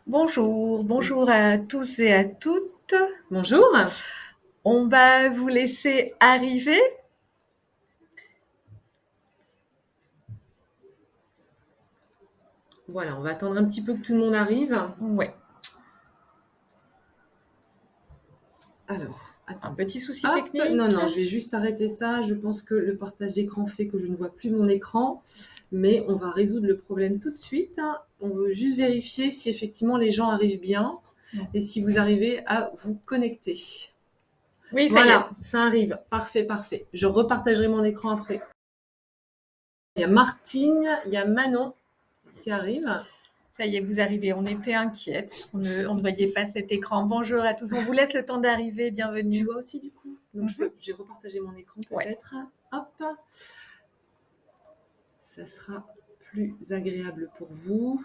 Bonjour, bonjour à tous et à toutes. Bonjour. On va vous laisser arriver. Voilà, on va attendre un petit peu que tout le monde arrive. Ouais, Alors, un attendez. petit souci Hop, non, technique. non, je vais juste arrêter ça. Je pense que le partage d'écran fait que je ne vois plus mon écran, mais on va résoudre le problème tout de suite. On veut juste vérifier si effectivement les gens arrivent bien et si vous arrivez à vous connecter. Oui, ça y est. Voilà, ça arrive. Parfait, parfait. Je repartagerai mon écran après. Il y a Martine, il y a Manon qui arrivent. Ça y est, vous arrivez. On était inquiets puisqu'on ne voyait pas cet écran. Bonjour à tous. On vous laisse le temps d'arriver. Tu Bienvenue. vois aussi du coup. Donc j'ai repartagé mon écran Ouais. peut-être. Hop. Ça sera plus agréable pour vous.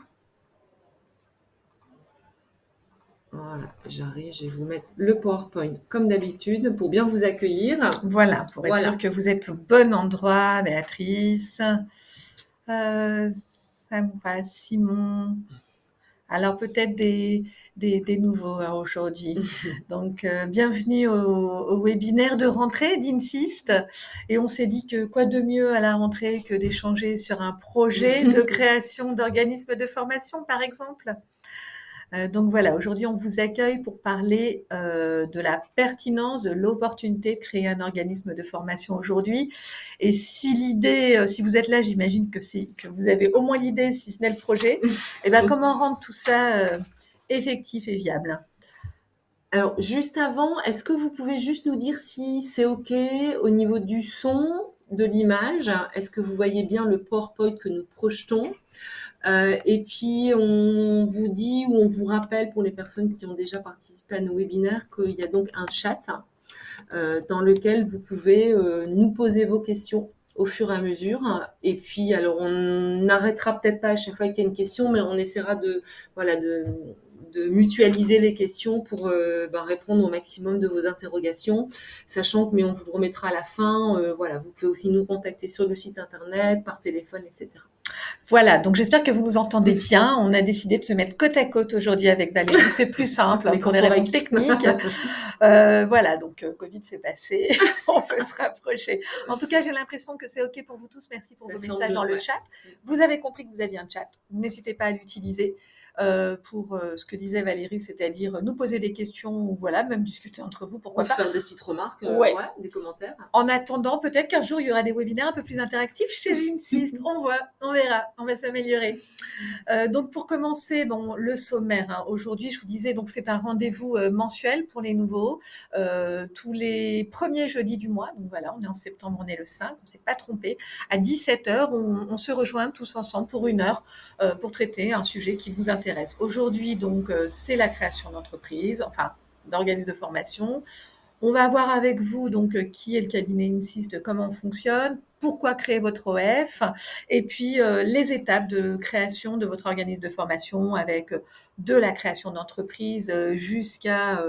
Voilà, j'arrive, je vais vous mettre le PowerPoint comme d'habitude pour bien vous accueillir. Voilà, pour être sûr que vous êtes au bon endroit, Béatrice. Samra, Simon. Alors peut-être des nouveaux aujourd'hui. Donc bienvenue au webinaire de rentrée d'Insist. Et on s'est dit que quoi de mieux à la rentrée que d'échanger sur un projet de création d'organismes de formation, par exemple. Donc voilà, aujourd'hui on vous accueille pour parler de la pertinence, de l'opportunité de créer un organisme de formation aujourd'hui. Et si l'idée, si vous êtes là, j'imagine que vous avez au moins l'idée, si ce n'est le projet. Et ben comment rendre tout ça effectif et viable. Alors, juste avant, est-ce que vous pouvez juste nous dire si c'est OK au niveau du son, de l'image? Est-ce que vous voyez bien le PowerPoint que nous projetons? Et puis, on vous dit ou on vous rappelle pour les personnes qui ont déjà participé à nos webinaires qu'il y a donc un chat dans lequel vous pouvez nous poser vos questions au fur et à mesure. Et puis, alors, on n'arrêtera peut-être pas à chaque fois qu'il y a une question, mais on essaiera de mutualiser les questions pour répondre au maximum de vos interrogations, sachant que, mais on vous le remettra à la fin. Voilà, vous pouvez aussi nous contacter sur le site internet, par téléphone, etc. Voilà, donc j'espère que vous nous entendez bien. On a décidé de se mettre côte à côte aujourd'hui avec Valérie. C'est plus simple pour des raisons techniques. Voilà, donc Covid s'est passé. On peut se rapprocher. En tout cas, j'ai l'impression que c'est OK pour vous tous. Merci pour vos messages dans le chat. Vous avez compris que vous aviez un chat. N'hésitez pas à l'utiliser. Pour ce que disait Valérie, c'est-à-dire nous poser des questions ou voilà, même discuter entre vous, pourquoi pas. Faire des petites remarques, des commentaires. En attendant, peut-être qu'un jour, il y aura des webinaires un peu plus interactifs chez Insist. On voit, on verra, on va s'améliorer. Donc, pour commencer, bon, le sommaire. Aujourd'hui, je vous disais, donc c'est un rendez-vous mensuel pour les nouveaux, tous les premiers jeudis du mois. Donc voilà, on est en septembre, on est le 5, on ne s'est pas trompé. À 17h, on se rejoint tous ensemble pour 1 heure pour traiter un sujet qui vous intéresse. Aujourd'hui, donc, c'est la création d'entreprise, enfin, d'organismes de formation. On va voir avec vous donc qui est le cabinet Insist, comment on fonctionne, pourquoi créer votre OF, et puis les étapes de création de votre organisme de formation avec de la création d'entreprise jusqu'à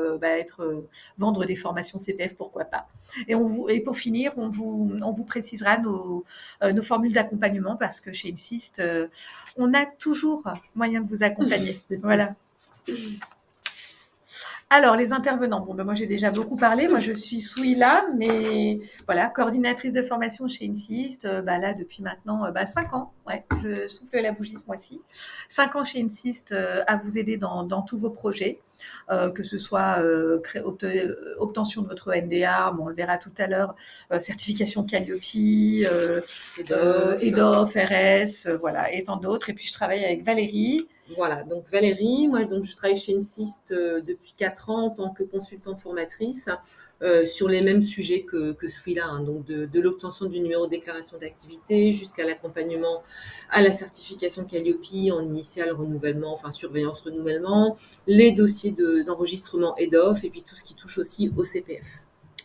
vendre des formations CPF, pourquoi pas. Et pour finir, on vous précisera nos formules d'accompagnement parce que chez Insist, on a toujours moyen de vous accompagner. Voilà. Alors, les intervenants. Bon, moi, j'ai déjà beaucoup parlé. Moi, je suis Souila, mais voilà, coordinatrice de formation chez Insist. Là, depuis maintenant 5 ans. Ouais, je souffle la bougie ce mois-ci. 5 ans chez Insist à vous aider dans tous vos projets, que ce soit obtention de votre NDA, bon, on le verra tout à l'heure, certification Calliope, EDOF, RS, voilà, et tant d'autres. Et puis, je travaille avec Valérie. Voilà, donc Valérie, moi donc, je travaille chez Insist depuis 4 ans en tant que consultante formatrice sur les mêmes sujets que celui-là, donc de l'obtention du numéro de déclaration d'activité jusqu'à l'accompagnement à la certification Calliope en initial renouvellement, enfin surveillance renouvellement, les dossiers d'enregistrement EDOF et puis tout ce qui touche aussi au CPF.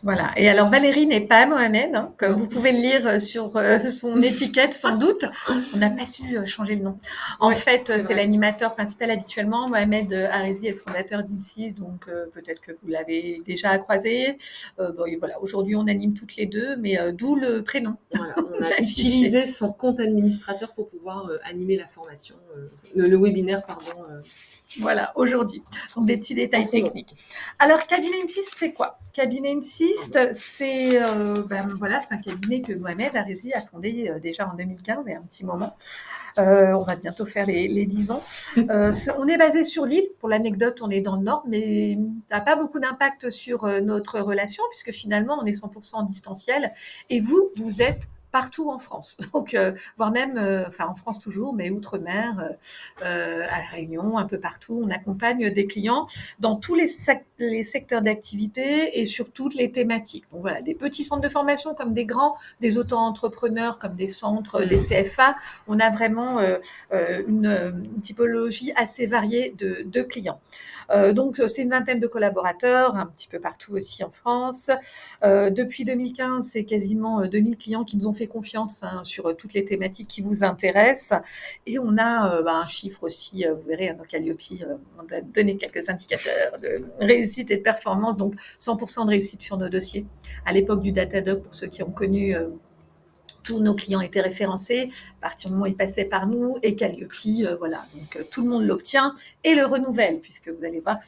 Voilà. Et alors Valérie n'est pas Mohamed, hein, comme vous pouvez le lire sur son étiquette sans doute. On n'a pas su changer le nom. En fait, c'est l'animateur principal habituellement. Mohamed Harezi est le fondateur d'In6, donc peut-être que vous l'avez déjà croisé. Bon, voilà. Aujourd'hui, on anime toutes les deux, mais d'où le prénom. Voilà, on a utilisé son compte administrateur pour pouvoir animer la formation, le webinaire, pardon. Voilà, aujourd'hui. Donc, des petits détails techniques. Alors, cabinet Insist, c'est quoi? Cabinet Insist, c'est voilà, c'est un cabinet que Mohamed Harezi a fondé déjà en 2015, il y a un petit moment. On va bientôt faire les 10 ans. On est basé sur Lille. Pour l'anecdote, on est dans le Nord, mais ça n'a pas beaucoup d'impact sur notre relation, puisque finalement, on est 100% en distanciel. Et vous êtes partout en France, donc voire même, en France toujours, mais outre-mer, à La Réunion, un peu partout, on accompagne des clients dans tous les secteurs d'activité et sur toutes les thématiques. Donc voilà, des petits centres de formation comme des grands, des auto-entrepreneurs comme des centres, des CFA. On a vraiment une typologie assez variée de clients. Donc c'est une vingtaine de collaborateurs, un petit peu partout aussi en France. Depuis 2015, c'est quasiment 2000 clients qui nous ont fait confiance sur toutes les thématiques qui vous intéressent. Et on a un chiffre aussi, vous verrez, dans Calliope, on a donné quelques indicateurs de réussite et de performance, donc 100% de réussite sur nos dossiers. À l'époque du Datadog, pour ceux qui ont connu, tous nos clients étaient référencés. À partir du moment où ils passaient par nous, et Calliope, voilà. Donc tout le monde l'obtient et le renouvelle, puisque vous allez voir que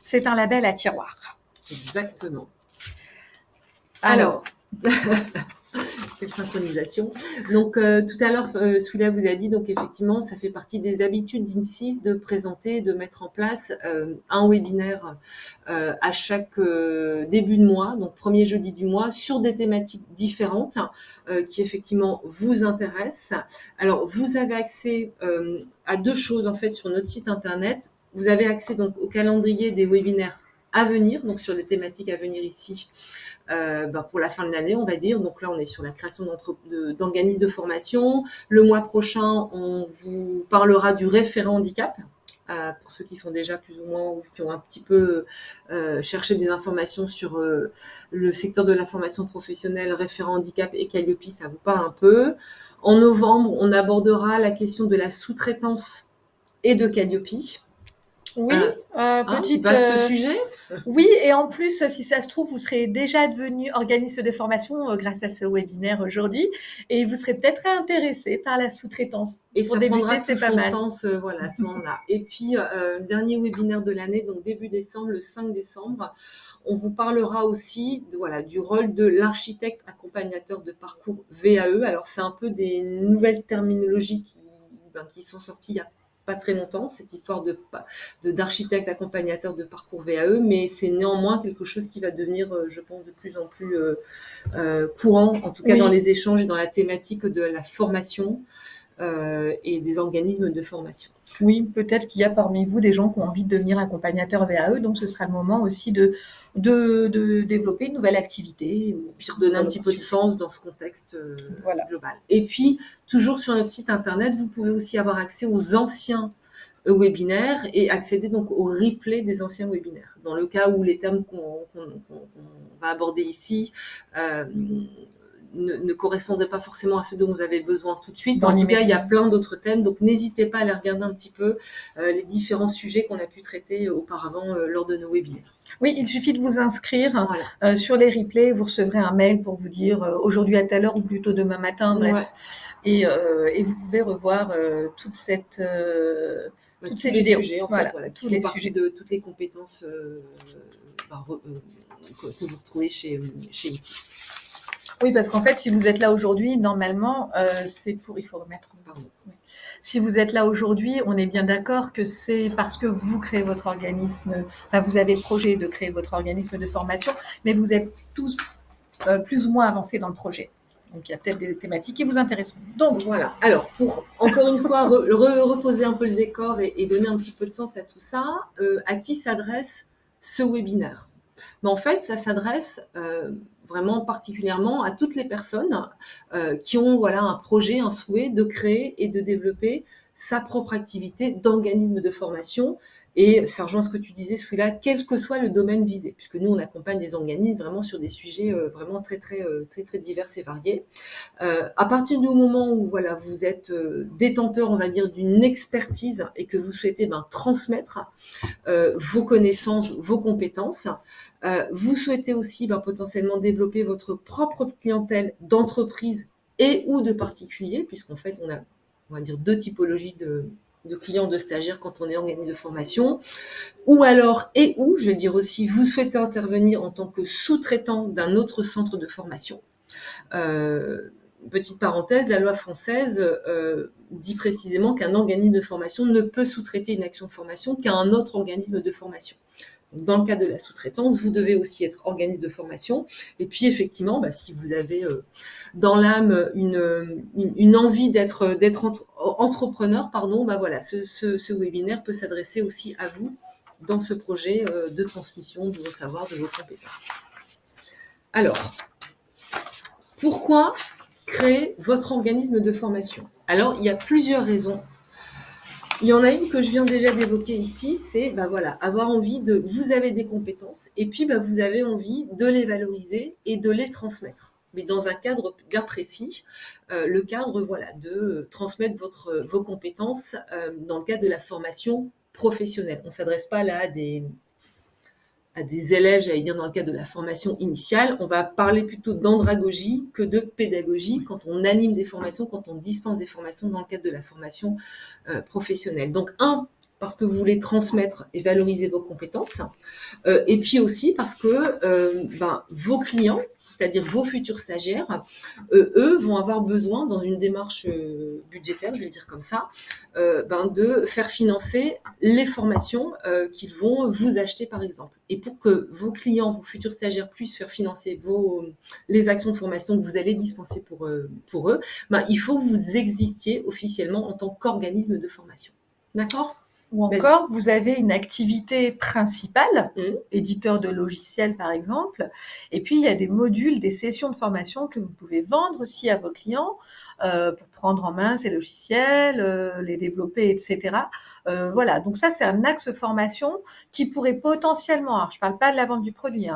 c'est un label à tiroir. Exactement. Alors, quelle synchronisation. Donc, tout à l'heure, Soulia vous a dit, donc effectivement, ça fait partie des habitudes d'In6 de présenter, de mettre en place un webinaire à chaque début de mois, donc premier jeudi du mois, sur des thématiques différentes qui effectivement vous intéressent. Alors, vous avez accès à deux choses en fait sur notre site internet. Vous avez accès donc au calendrier des webinaires à venir, donc sur les thématiques à venir ici, pour la fin de l'année, on va dire. Donc là, on est sur la création d'organismes de formation. Le mois prochain, on vous parlera du référent handicap. Pour ceux qui sont déjà plus ou moins ou qui ont un petit peu cherché des informations sur le secteur de la formation professionnelle, référent handicap et Calliope, ça vous parle un peu. En novembre, on abordera la question de la sous-traitance et de Calliope. Oui, petite vaste sujet. Oui, et en plus, si ça se trouve, vous serez déjà devenu organisme de formation grâce à ce webinaire aujourd'hui, et vous serez peut-être intéressé par la sous-traitance. Et pour ça débuter, c'est pas mal. Sens, voilà, à ce moment-là. Et puis, dernier webinaire de l'année, donc début décembre, le 5 décembre, on vous parlera aussi du rôle de l'architecte accompagnateur de parcours VAE. Alors, c'est un peu des nouvelles terminologies qui sont sorties il y a pas très longtemps, cette histoire d'architecte accompagnateur de parcours VAE, mais c'est néanmoins quelque chose qui va devenir, je pense, de plus en plus courant, en tout cas dans les échanges et dans la thématique de la formation et des organismes de formation. Oui, peut-être qu'il y a parmi vous des gens qui ont envie de devenir accompagnateur VAE, donc ce sera le moment aussi de développer une nouvelle activité. Puis redonner un petit peu de sens dans ce contexte global. Et puis, toujours sur notre site internet, vous pouvez aussi avoir accès aux anciens webinaires et accéder donc au replay des anciens webinaires. Dans le cas où les thèmes qu'on va aborder ici ne correspondraient pas forcément à ceux dont vous avez besoin tout de suite. En tout cas, il y a plein d'autres thèmes, donc n'hésitez pas à aller regarder un petit peu les différents sujets qu'on a pu traiter auparavant lors de nos webinaires. Oui, il suffit de vous inscrire sur les replays, vous recevrez un mail pour vous dire aujourd'hui à telle heure ou plutôt demain matin, bref. Et vous pouvez revoir toutes ces vidéos. Sujets, en fait, tous les sujets de toutes les compétences que vous retrouvez chez Insist. Oui, parce qu'en fait, si vous êtes là aujourd'hui, normalement, c'est pour... Il faut remettre... Pardon. Oui. Si vous êtes là aujourd'hui, on est bien d'accord que c'est parce que vous créez votre organisme, vous avez le projet de créer votre organisme de formation, mais vous êtes tous plus ou moins avancés dans le projet. Donc, il y a peut-être des thématiques qui vous intéressent. Donc, voilà. Alors, pour encore une fois reposer un peu le décor et donner un petit peu de sens à tout ça, à qui s'adresse ce webinaire ? Mais en fait, ça s'adresse vraiment particulièrement à toutes les personnes qui ont un projet, un souhait de créer et de développer sa propre activité d'organisme de formation, Et ça rejoint ce que tu disais, celui-là, quel que soit le domaine visé, puisque nous, on accompagne des organismes vraiment sur des sujets vraiment très, très, très, très divers et variés. À partir du moment où voilà, vous êtes détenteur, on va dire, d'une expertise et que vous souhaitez transmettre vos connaissances, vos compétences, vous souhaitez aussi potentiellement développer votre propre clientèle d'entreprise et ou de particuliers, puisqu'en fait, on va dire, deux typologies de clients, de stagiaires quand on est organisme de formation, ou alors, et ou, je vais dire aussi, vous souhaitez intervenir en tant que sous-traitant d'un autre centre de formation. Petite parenthèse, la loi française dit précisément qu'un organisme de formation ne peut sous-traiter une action de formation qu'à un autre organisme de formation. Dans le cas de la sous-traitance, vous devez aussi être organisme de formation. Et puis, effectivement, si vous avez dans l'âme une envie d'être entrepreneur, voilà, ce webinaire peut s'adresser aussi à vous dans ce projet de transmission de vos savoirs, de vos compétences. Alors, pourquoi créer votre organisme de formation? Alors, il y a plusieurs raisons. Il y en a une que je viens déjà d'évoquer ici, c'est avoir envie de... Vous avez des compétences et puis vous avez envie de les valoriser et de les transmettre. Mais dans un cadre bien précis, le cadre de transmettre vos compétences dans le cadre de la formation professionnelle. On ne s'adresse pas là à des élèves, j'allais dire, dans le cadre de la formation initiale. On va parler plutôt d'andragogie que de pédagogie quand on anime des formations, quand on dispense des formations dans le cadre de la formation professionnelle. Donc, parce que vous voulez transmettre et valoriser vos compétences, et puis aussi parce que vos clients, c'est-à-dire vos futurs stagiaires, eux vont avoir besoin, dans une démarche budgétaire, je vais le dire comme ça, de faire financer les formations qu'ils vont vous acheter, par exemple. Et pour que vos clients, vos futurs stagiaires puissent faire financer les actions de formation que vous allez dispenser pour eux, il faut que vous existiez officiellement en tant qu'organisme de formation. D'accord ? Ou encore, vous avez une activité principale, éditeur de logiciels par exemple, et puis il y a des modules, des sessions de formation que vous pouvez vendre aussi à vos clients pour prendre en main ces logiciels, les développer, etc. Voilà, donc ça c'est un axe formation qui pourrait potentiellement, alors je ne parle pas de la vente du produit,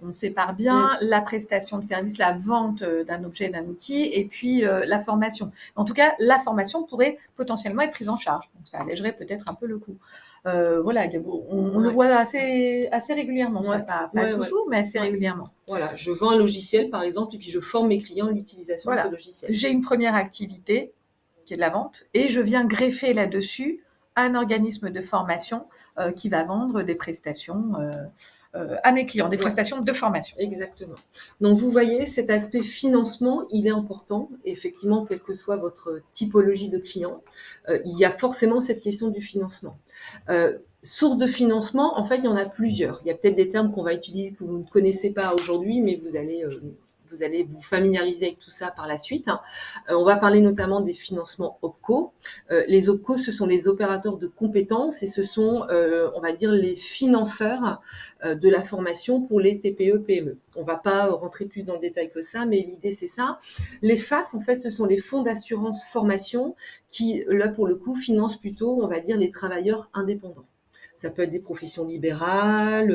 on sépare bien la prestation de service, la vente d'un objet, d'un outil, et puis la formation. En tout cas, la formation pourrait potentiellement être prise en charge. Donc, ça allégerait peut-être un peu le coût. Voilà, on le voit assez régulièrement, ça, pas toujours, mais assez régulièrement. Voilà, je vends un logiciel, par exemple, et puis je forme mes clients à l'utilisation de ce logiciel. J'ai une première activité, qui est de la vente, et je viens greffer là-dessus un organisme de formation qui va vendre des prestations à mes clients, des prestations de formation. Exactement. Donc, vous voyez, cet aspect financement, il est important. Effectivement, quelle que soit votre typologie de client, il y a forcément cette question du financement. Source de financement, en fait, il y en a plusieurs. Il y a peut-être des termes qu'on va utiliser que vous ne connaissez pas aujourd'hui, mais vous allez vous familiariser avec tout ça par la suite. On va parler notamment des financements OPCO. Les OPCO, ce sont les opérateurs de compétences et ce sont, on va dire, les financeurs de la formation pour les TPE-PME. On ne va pas rentrer plus dans le détail que ça, mais l'idée, c'est ça. Les FAF, en fait, ce sont les fonds d'assurance formation qui, là, pour le coup, financent plutôt, on va dire, les travailleurs indépendants. Ça peut être des professions libérales,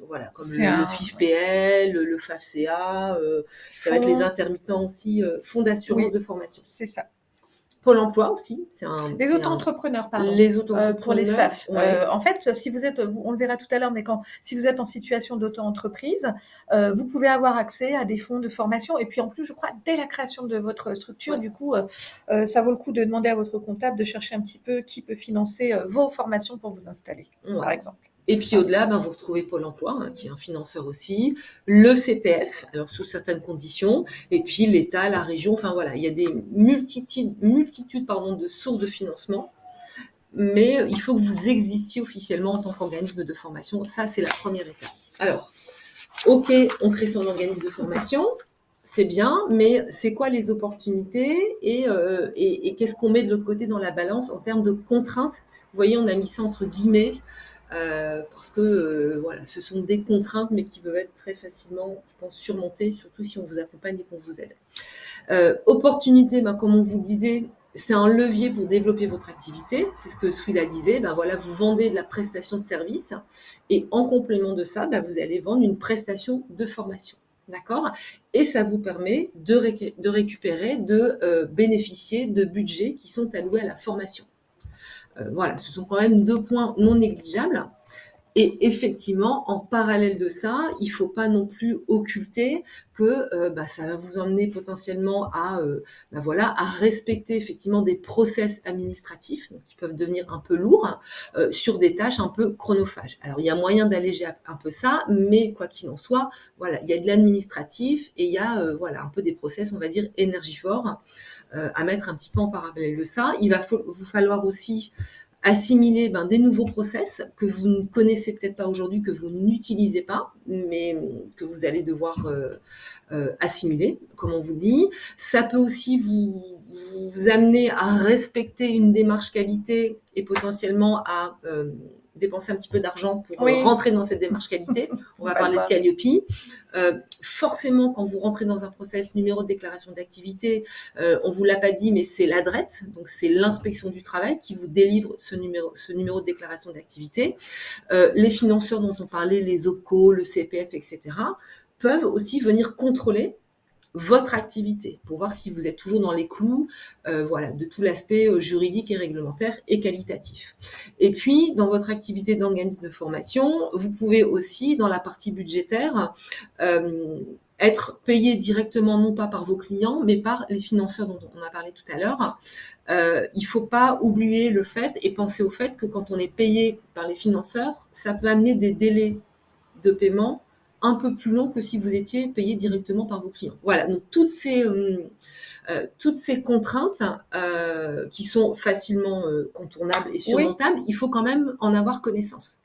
voilà, comme le FIFPL, le FAFCA, ça va être les intermittents aussi, fonds d'assurance de formation. C'est ça. Pôle emploi aussi. Les auto-entrepreneurs, pardon. Les auto-entrepreneurs. Pour les FAF. En fait, si vous êtes, on le verra tout à l'heure, mais si vous êtes en situation d'auto-entreprise, vous pouvez avoir accès à des fonds de formation. Et puis en plus, je crois, dès la création de votre structure, du coup, ça vaut le coup de demander à votre comptable de chercher un petit peu qui peut financer vos formations pour vous installer, par exemple. Et puis au-delà, vous retrouvez Pôle emploi, qui est un financeur aussi, le CPF, alors sous certaines conditions, et puis l'État, la région, enfin voilà, il y a des multitudes de sources de financement, mais il faut que vous existiez officiellement en tant qu'organisme de formation. Ça, c'est la première étape. Alors, ok, on crée son organisme de formation, c'est bien, mais c'est quoi les opportunités et qu'est-ce qu'on met de l'autre côté dans la balance en termes de contraintes? Vous voyez, on a mis ça entre guillemets, parce que voilà, ce sont des contraintes, mais qui peuvent être très facilement, je pense, surmontées, surtout si on vous accompagne et qu'on vous aide. Opportunité, comme on vous le disait, c'est un levier pour développer votre activité. C'est ce que Souila disait. Ben voilà, vous vendez de la prestation de service et en complément de ça, ben vous allez vendre une prestation de formation. D'accord. Et ça vous permet de récupérer, de bénéficier de budgets qui sont alloués à la formation. Voilà, ce sont quand même 2 points non négligeables. Et effectivement, en parallèle de ça, il ne faut pas non plus occulter que ça va vous emmener potentiellement à, voilà, à respecter effectivement des process administratifs donc, qui peuvent devenir un peu lourds sur des tâches un peu chronophages. Alors, il y a moyen d'alléger un peu ça, mais quoi qu'il en soit, voilà, il y a de l'administratif et il y a voilà, un peu des process, on va dire, énergivores à mettre un petit peu en parallèle de ça. Il va vous falloir aussi assimiler des nouveaux process que vous ne connaissez peut-être pas aujourd'hui, que vous n'utilisez pas, mais que vous allez devoir assimiler, comme on vous dit. Ça peut aussi vous amener à respecter une démarche qualité et potentiellement à dépenser un petit peu d'argent pour rentrer dans cette démarche qualité. On va parler de Calliope. Forcément, quand vous rentrez dans un process numéro de déclaration d'activité, on vous l'a pas dit, mais c'est l'ADRETS, donc c'est l'inspection du travail qui vous délivre ce numéro de déclaration d'activité. Les financeurs dont on parlait, les OPCO, le CPF, etc., peuvent aussi venir contrôler votre activité pour voir si vous êtes toujours dans les clous voilà, de tout l'aspect juridique et réglementaire et qualitatif. Et puis, dans votre activité d'organisme de formation, vous pouvez aussi, dans la partie budgétaire, être payé directement, non pas par vos clients, mais par les financeurs dont on a parlé tout à l'heure. Il ne faut pas oublier le fait et penser au fait que quand on est payé par les financeurs, ça peut amener des délais de paiement un peu plus long que si vous étiez payé directement par vos clients. Voilà, donc toutes ces contraintes qui sont facilement contournables et surmontables, il faut quand même en avoir connaissance.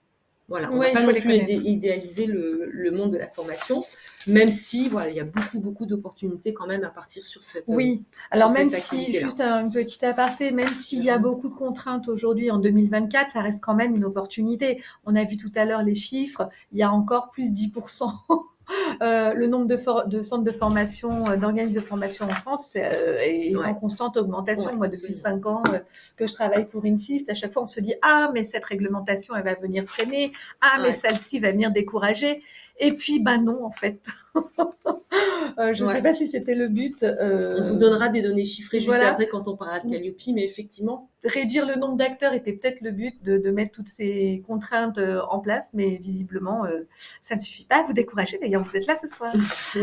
Voilà, on ne va pas non plus idéaliser le monde de la formation, même si voilà, il y a beaucoup d'opportunités quand même à partir sur cette. Oui, alors même si, juste un petit aparté, même s'il y a beaucoup de contraintes aujourd'hui en 2024, ça reste quand même une opportunité. On a vu tout à l'heure les chiffres, il y a encore plus 10%. Le nombre de centres de formation, d'organismes de formation en France est en constante augmentation. Moi, depuis 5 ans que je travaille pour INSIST, à chaque fois, on se dit « Ah, mais cette réglementation, elle va venir freiner. Ah, mais celle-ci va venir décourager. » Et puis, non, en fait. Je ne sais pas si c'était le but. On vous donnera des données chiffrées juste après quand on parlera de Calliope, mais effectivement. Réduire le nombre d'acteurs était peut-être le but de mettre toutes ces contraintes en place, mais visiblement, ça ne suffit pas à vous décourager. D'ailleurs, vous êtes là ce soir.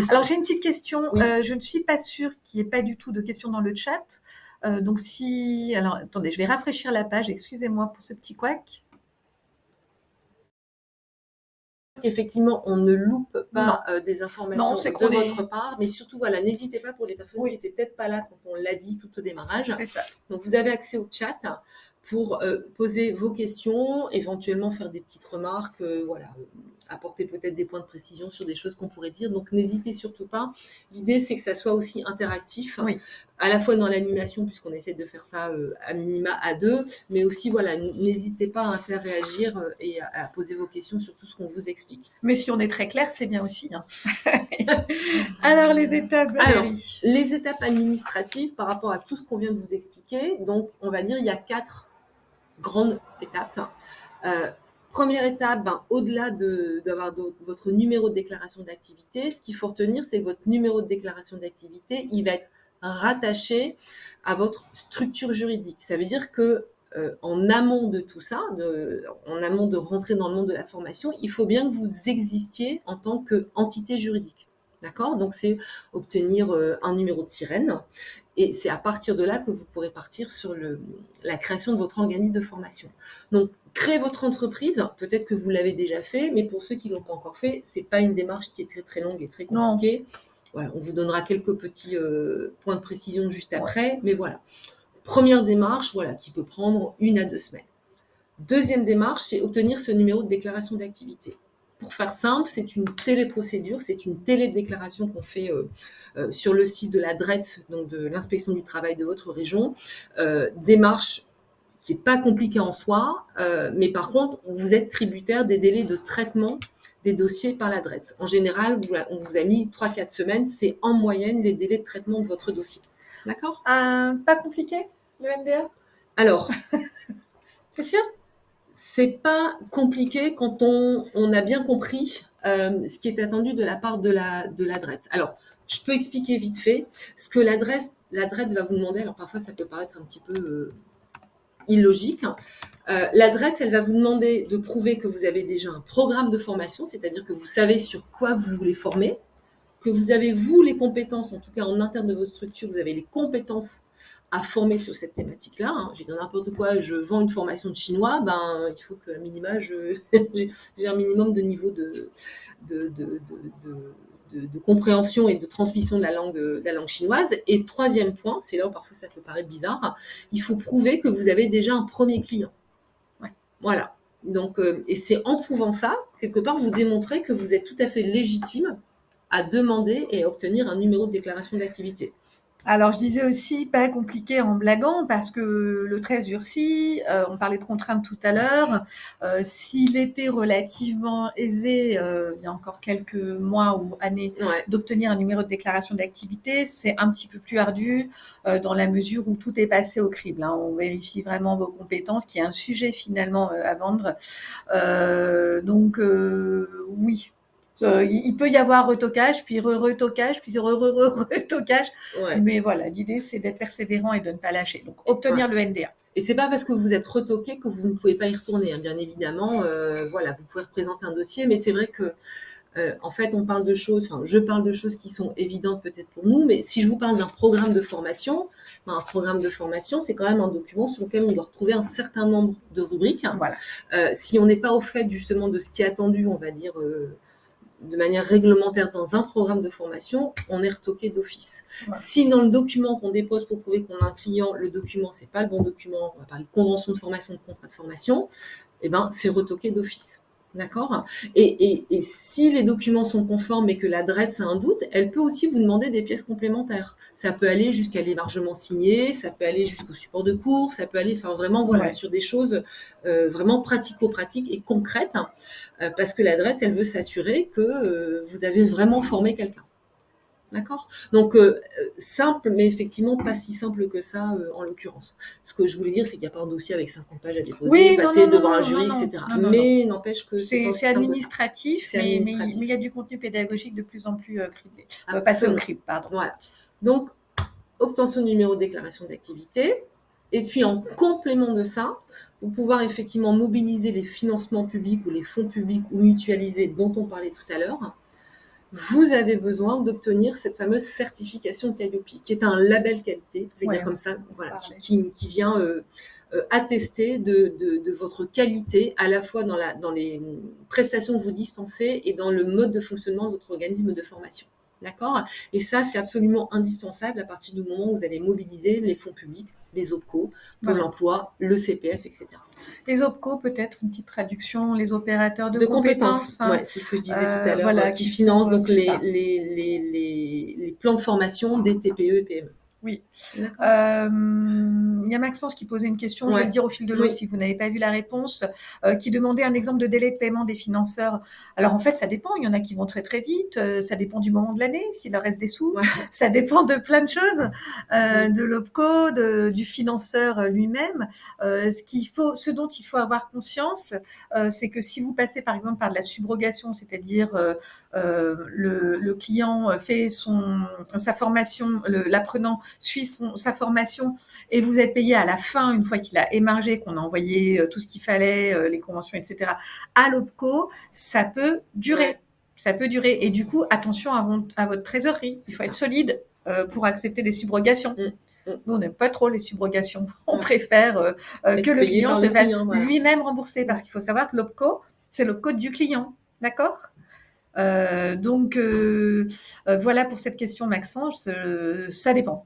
Alors, j'ai une petite question. Oui. Je ne suis pas sûre qu'il n'y ait pas du tout de questions dans le chat. Donc, si... Alors, attendez, je vais rafraîchir la page. Excusez-moi pour ce petit couac. Effectivement, on ne loupe pas des informations de votre part, mais surtout, voilà, n'hésitez pas pour les personnes qui n'étaient peut-être pas là quand on l'a dit tout au démarrage. C'est ça. Donc, vous avez accès au chat pour poser vos questions, éventuellement faire des petites remarques, voilà, apporter peut-être des points de précision sur des choses qu'on pourrait dire. Donc, n'hésitez surtout pas. L'idée, c'est que ça soit aussi interactif, à la fois dans l'animation, puisqu'on essaie de faire ça à minima à 2, mais aussi, voilà, n'hésitez pas à interréagir et à poser vos questions sur tout ce qu'on vous explique. Mais si on est très clair, c'est bien aussi. Hein. Alors, les étapes. Alors, les étapes administratives par rapport à tout ce qu'on vient de vous expliquer. Donc, on va dire il y a 4 grandes étapes. Première étape, au-delà d'avoir votre numéro de déclaration d'activité, ce qu'il faut retenir, c'est que votre numéro de déclaration d'activité, il va être rattaché à votre structure juridique. Ça veut dire que en amont de tout ça, en amont de rentrer dans le monde de la formation, il faut bien que vous existiez en tant qu'entité juridique. D'accord ? Donc, c'est obtenir un numéro de sirène. Et c'est à partir de là que vous pourrez partir sur la création de votre organisme de formation. Donc, créer votre entreprise, peut-être que vous l'avez déjà fait, mais pour ceux qui ne l'ont pas encore fait, ce n'est pas une démarche qui est très, très longue et très compliquée. Voilà, on vous donnera quelques petits points de précision juste après, mais voilà. Première démarche, voilà, qui peut prendre 1 à 2 semaines. Deuxième démarche, c'est obtenir ce numéro de déclaration d'activité. Pour faire simple, c'est une téléprocédure, c'est une télédéclaration qu'on fait sur le site de la DRETS, donc de l'inspection du travail de votre région. Démarche qui n'est pas compliquée en soi, mais par contre, vous êtes tributaire des délais de traitement des dossiers par la DRETS. En général, on vous a mis 3-4 semaines, c'est en moyenne les délais de traitement de votre dossier. D'accord ? Pas compliqué ? le NDA? Alors, C'est sûr? c'est pas compliqué quand on a bien compris ce qui est attendu de la part de la DRETS. Alors, je peux expliquer vite fait ce que la DRETS va vous demander. Alors, parfois, ça peut paraître un petit peu illogique. La DRETS, elle va vous demander de prouver que vous avez déjà un programme de formation, c'est-à-dire que vous savez sur quoi vous voulez former, que vous avez, vous, les compétences, en tout cas en interne de votre structure, vous avez les compétences à former sur cette thématique-là. Hein. J'ai dit n'importe quoi, je vends une formation de chinois, il faut que, à minima, j'ai un minimum de niveau de compréhension et de transmission de la langue chinoise. Et troisième point, c'est là où parfois ça peut paraître bizarre, il faut prouver que vous avez déjà un premier client. Ouais. Voilà. Donc, et c'est en prouvant ça, quelque part, vous démontrez que vous êtes tout à fait légitime à demander et à obtenir un numéro de déclaration d'activité. Alors, je disais aussi pas compliqué en blaguant parce que le 13 durcit, on parlait de contraintes tout à l'heure. S'il était relativement aisé, il y a encore quelques mois ou années, d'obtenir un numéro de déclaration d'activité, c'est un petit peu plus ardu dans la mesure où tout est passé au crible. Hein. On vérifie vraiment vos compétences, qui est un sujet finalement à vendre. Donc, oui. Il peut y avoir retocage, puis retocage, puis retocage. Ouais. Mais voilà, l'idée, c'est d'être persévérant et de ne pas lâcher. Donc, obtenir le NDA. Et c'est pas parce que vous êtes retoqué que vous ne pouvez pas y retourner. Hein. Bien évidemment, voilà, vous pouvez représenter un dossier, mais c'est vrai que en fait, on parle de choses, enfin, je parle de choses qui sont évidentes peut-être pour nous, mais si je vous parle d'un programme de formation, un programme de formation, c'est quand même un document sur lequel on doit retrouver un certain nombre de rubriques. Voilà. Si on n'est pas au fait justement de ce qui est attendu, on va dire de manière réglementaire dans un programme de formation, on est retoqué d'office. Ouais. Si dans le document qu'on dépose pour prouver qu'on a un client, le document, c'est pas le bon document, on va parler de convention de formation, de contrat de formation, eh ben, c'est retoqué d'office. D'accord ? Et si les documents sont conformes et que la DRETS a un doute, elle peut aussi vous demander des pièces complémentaires. Ça peut aller jusqu'à l'émargement signé, ça peut aller jusqu'au support de cours, ça peut aller, enfin vraiment, voilà, sur des choses vraiment pratico-pratiques et concrètes, parce que la DRETS, elle veut s'assurer que vous avez vraiment formé quelqu'un. D'accord ? Donc, simple, mais effectivement pas si simple que ça en l'occurrence. Ce que je voulais dire, c'est qu'il n'y a pas un dossier avec 50 pages à déposer, passer devant un jury, etc. Mais n'empêche que c'est administratif, mais il y a du contenu pédagogique de plus en plus criblé. Passer au crible, pardon. Voilà. Donc, obtention du numéro de déclaration d'activité. Et puis, en complément de ça, pour pouvoir effectivement mobiliser les financements publics ou les fonds publics ou mutualisés dont on parlait tout à l'heure, vous avez besoin d'obtenir cette fameuse certification Calliope, qui est un label qualité, je vais dire comme ça, voilà, qui vient attester de votre qualité, à la fois dans les prestations que vous dispensez et dans le mode de fonctionnement de votre organisme de formation. D'accord ? Et ça, c'est absolument indispensable à partir du moment où vous allez mobiliser les fonds publics, les OPCO, Pôle emploi, le CPF, etc. Les OPCO, peut-être une petite traduction, les opérateurs de compétences. Hein. Ouais, c'est ce que je disais tout à l'heure, voilà, qui financent donc les plans de formation des TPE et PME. Oui. Il y a Maxence qui posait une question, je vais le dire au fil de l'eau si vous n'avez pas vu la réponse, qui demandait un exemple de délai de paiement des financeurs. Alors en fait, ça dépend, il y en a qui vont très très vite, ça dépend du moment de l'année, s'il leur reste des sous, ça dépend de plein de choses, de l'OPCO, du financeur lui-même. Ce dont il faut avoir conscience, c'est que si vous passez par exemple par de la subrogation, c'est-à-dire le client fait sa formation, l'apprenant suit sa formation et vous êtes payé à la fin, une fois qu'il a émargé, qu'on a envoyé tout ce qu'il fallait, les conventions, etc., à l'OPCO, ça peut durer. Ouais. Ça peut durer. Et du coup, attention à votre trésorerie. Il faut être solide pour accepter les subrogations. Nous, on n'aime pas trop les subrogations. On préfère que le client se fasse lui-même rembourser. Parce qu'il faut savoir que l'OPCO, c'est le code du client. D'accord ? Donc, voilà pour cette question, Maxence. Ça dépend.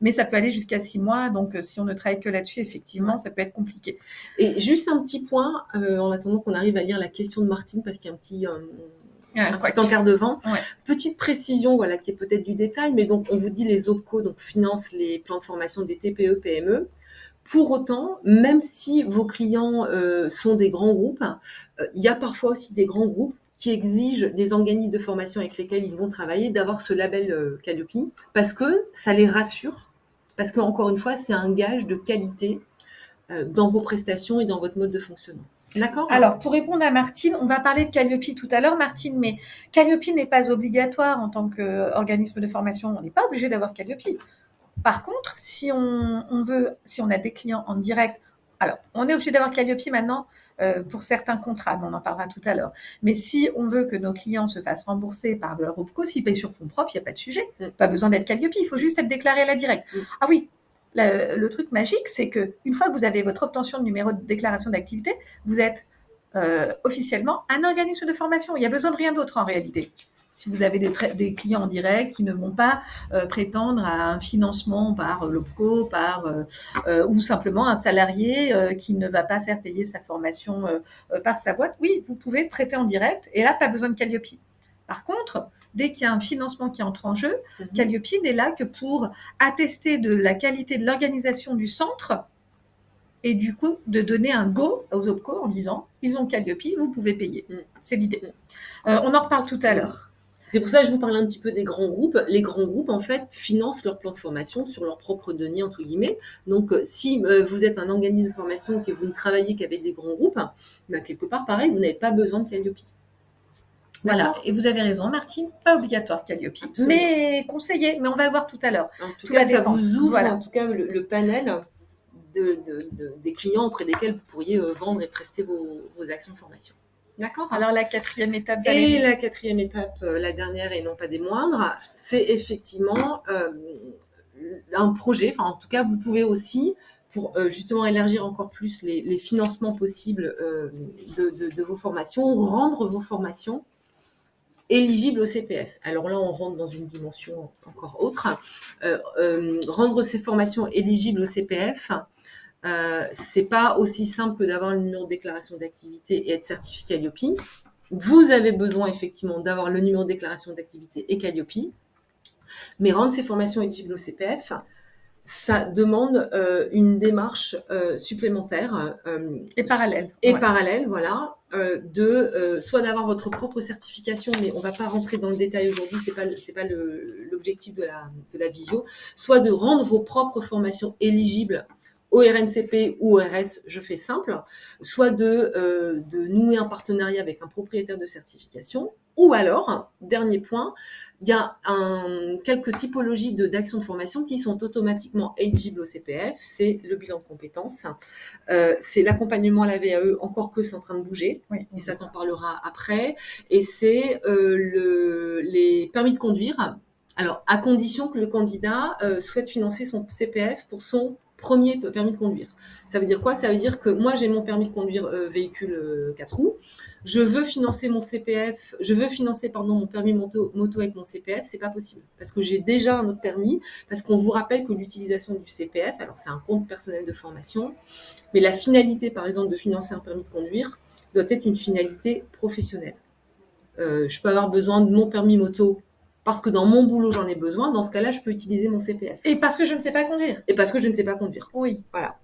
Mais ça peut aller jusqu'à 6 mois. Donc, si on ne travaille que là-dessus, effectivement, ça peut être compliqué. Et juste un petit point, en attendant qu'on arrive à lire la question de Martine, parce qu'il y a un petit encart de vent. Ouais. Petite précision, voilà, qui est peut-être du détail, mais donc, on vous dit les OPCO, donc financent les plans de formation des TPE, PME. Pour autant, même si vos clients sont des grands groupes, il y a parfois aussi des grands groupes qui exigent des organismes de formation avec lesquels ils vont travailler d'avoir ce label Calliope, parce que ça les rassure, parce qu'encore une fois, c'est un gage de qualité dans vos prestations et dans votre mode de fonctionnement. D'accord ? Alors, pour répondre à Martine, on va parler de Calliope tout à l'heure, Martine, mais Calliope n'est pas obligatoire en tant qu'organisme de formation. On n'est pas obligé d'avoir Calliope. Par contre, si on a des clients en direct, alors on est obligé d'avoir Calliope maintenant pour certains contrats, mais on en parlera tout à l'heure. Mais si on veut que nos clients se fassent rembourser par leur OPCO, s'ils payent sur fonds propres, il n'y a pas de sujet. Pas besoin d'être Calliope, il faut juste être déclaré à la directe. Ah oui, le truc magique, c'est qu'une fois que vous avez votre obtention de numéro de déclaration d'activité, vous êtes officiellement un organisme de formation. Il n'y a besoin de rien d'autre en réalité. Si vous avez des clients en direct qui ne vont pas prétendre à un financement par l'OPCO, ou simplement un salarié qui ne va pas faire payer sa formation par sa boîte, oui, vous pouvez traiter en direct et là, pas besoin de Calliope. Par contre, dès qu'il y a un financement qui entre en jeu, Calliope n'est là que pour attester de la qualité de l'organisation du centre et du coup de donner un go aux OPCO en disant ils ont Calliope, vous pouvez payer. C'est l'idée. On en reparle tout à l'heure. C'est pour ça que je vous parle un petit peu des grands groupes. Les grands groupes, en fait, financent leur plan de formation sur leurs propres deniers, entre guillemets. Donc, si vous êtes un organisme de formation et que vous ne travaillez qu'avec des grands groupes, quelque part, pareil, vous n'avez pas besoin de Calliope. Voilà, et vous avez raison, Martine, pas obligatoire Calliope, mais conseillé, mais on va le voir tout à l'heure. En tout cas, ça vous ouvre en tout cas le panel des clients auprès desquels vous pourriez vendre et prester vos actions de formation. D'accord ? Alors, la quatrième étape. Et la quatrième étape, la dernière et non pas des moindres, c'est effectivement un projet. Enfin, en tout cas, vous pouvez aussi, pour justement élargir encore plus les financements possibles de vos formations, rendre vos formations éligibles au CPF. Alors là, on rentre dans une dimension encore autre. Rendre ces formations éligibles au CPF, c'est pas aussi simple que d'avoir le numéro de déclaration d'activité et être certifié Calliope. Vous avez besoin effectivement d'avoir le numéro de déclaration d'activité et Calliope, mais rendre ces formations éligibles au CPF, ça demande une démarche supplémentaire et parallèle. Parallèle, voilà, soit d'avoir votre propre certification, mais on va pas rentrer dans le détail aujourd'hui, c'est pas l'objectif de la visio, soit de rendre vos propres formations éligibles au RNCP ou au RS, je fais simple, soit de nouer un partenariat avec un propriétaire de certification, ou alors, dernier point, il y a quelques typologies d'actions de formation qui sont automatiquement éligibles au CPF, c'est le bilan de compétences, c'est l'accompagnement à la VAE, encore que c'est en train de bouger, et ça t'en parlera après, et c'est les permis de conduire, alors à condition que le candidat souhaite financer son CPF pour son premier permis de conduire. Ça veut dire quoi ? Ça veut dire que moi, j'ai mon permis de conduire véhicule 4 roues. Je veux financer mon CPF, mon permis moto avec mon CPF, c'est pas possible. Parce que j'ai déjà un autre permis, parce qu'on vous rappelle que l'utilisation du CPF, alors c'est un compte personnel de formation, mais la finalité, par exemple, de financer un permis de conduire doit être une finalité professionnelle. Je peux avoir besoin de mon permis moto parce que dans mon boulot, j'en ai besoin. Dans ce cas-là, je peux utiliser mon CPF. Et parce que je ne sais pas conduire. Oui. Voilà.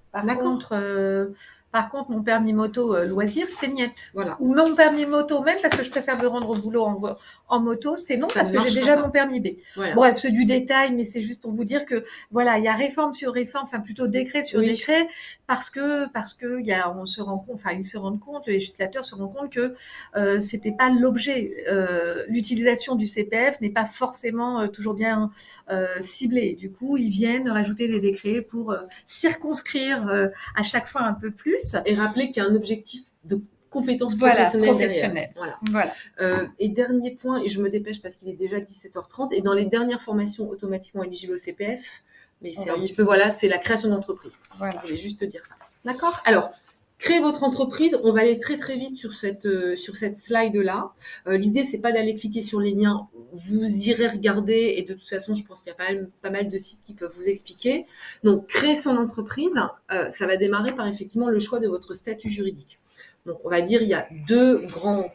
Par contre, mon permis moto loisir, c'est niette. Voilà. Ou mon permis moto, même parce que je préfère me rendre au boulot en moto, c'est non, parce que j'ai déjà mon permis B. Voilà. Bref, c'est du détail, mais c'est juste pour vous dire que voilà, il y a réforme sur réforme, enfin plutôt décret sur décret, parce que ils se rendent compte, le législateur se rend compte que c'était pas l'objet. L'utilisation du CPF n'est pas forcément toujours bien ciblée. Du coup, ils viennent rajouter des décrets pour circonscrire à chaque fois un peu plus. Et rappeler qu'il y a un objectif de compétences professionnelles. Voilà. Et dernier point, et je me dépêche parce qu'il est déjà 17h30, et dans les dernières formations automatiquement éligibles au CPF, mais c'est un petit peu, c'est la création d'entreprise. Voilà. Je voulais juste dire ça. D'accord ? Alors, créez votre entreprise. On va aller très très vite sur cette slide-là. L'idée, c'est pas d'aller cliquer sur les liens. Vous irez regarder et de toute façon, je pense qu'il y a pas mal de sites qui peuvent vous expliquer. Donc, créer son entreprise, ça va démarrer par effectivement le choix de votre statut juridique. Donc, on va dire il y a deux grands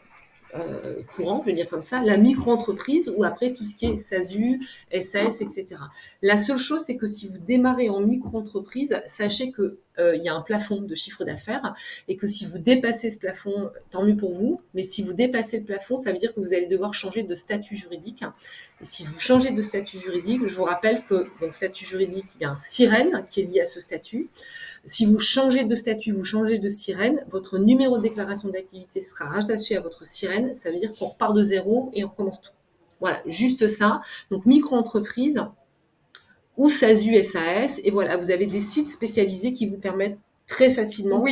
courant, je vais dire comme ça, la micro-entreprise ou après tout ce qui est SASU, SAS, etc. La seule chose, c'est que si vous démarrez en micro-entreprise, sachez que il y a un plafond de chiffre d'affaires et que si vous dépassez ce plafond, tant mieux pour vous, mais si vous dépassez le plafond, ça veut dire que vous allez devoir changer de statut juridique Et si vous changez de statut juridique, je vous rappelle que dans le statut juridique, il y a un SIREN qui est lié à ce statut. Si vous changez de statut, vous changez de SIREN, votre numéro de déclaration d'activité sera rattaché à votre SIREN. Ça veut dire qu'on repart de zéro et on recommence tout. Voilà, juste ça. Donc, micro-entreprise ou SASU, SAS. Et voilà, vous avez des sites spécialisés qui vous permettent très facilement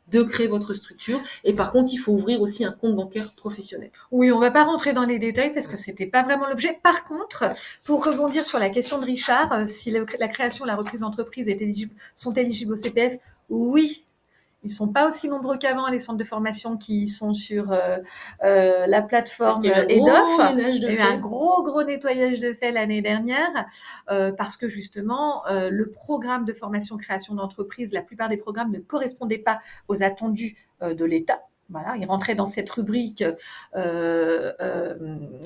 de créer votre structure. Et par contre, il faut ouvrir aussi un compte bancaire professionnel. Oui, on ne va pas rentrer dans les détails parce que ce n'était pas vraiment l'objet. Par contre, pour rebondir sur la question de Richard, si la création, la reprise d'entreprise sont éligibles au CPF, oui. Ils ne sont pas aussi nombreux qu'avant, les centres de formation qui sont sur la plateforme EDOF. Il y a eu un gros nettoyage de fait l'année dernière parce que justement, le programme de formation création d'entreprise, la plupart des programmes ne correspondaient pas aux attendus de l'État. Voilà, il rentrait dans cette rubrique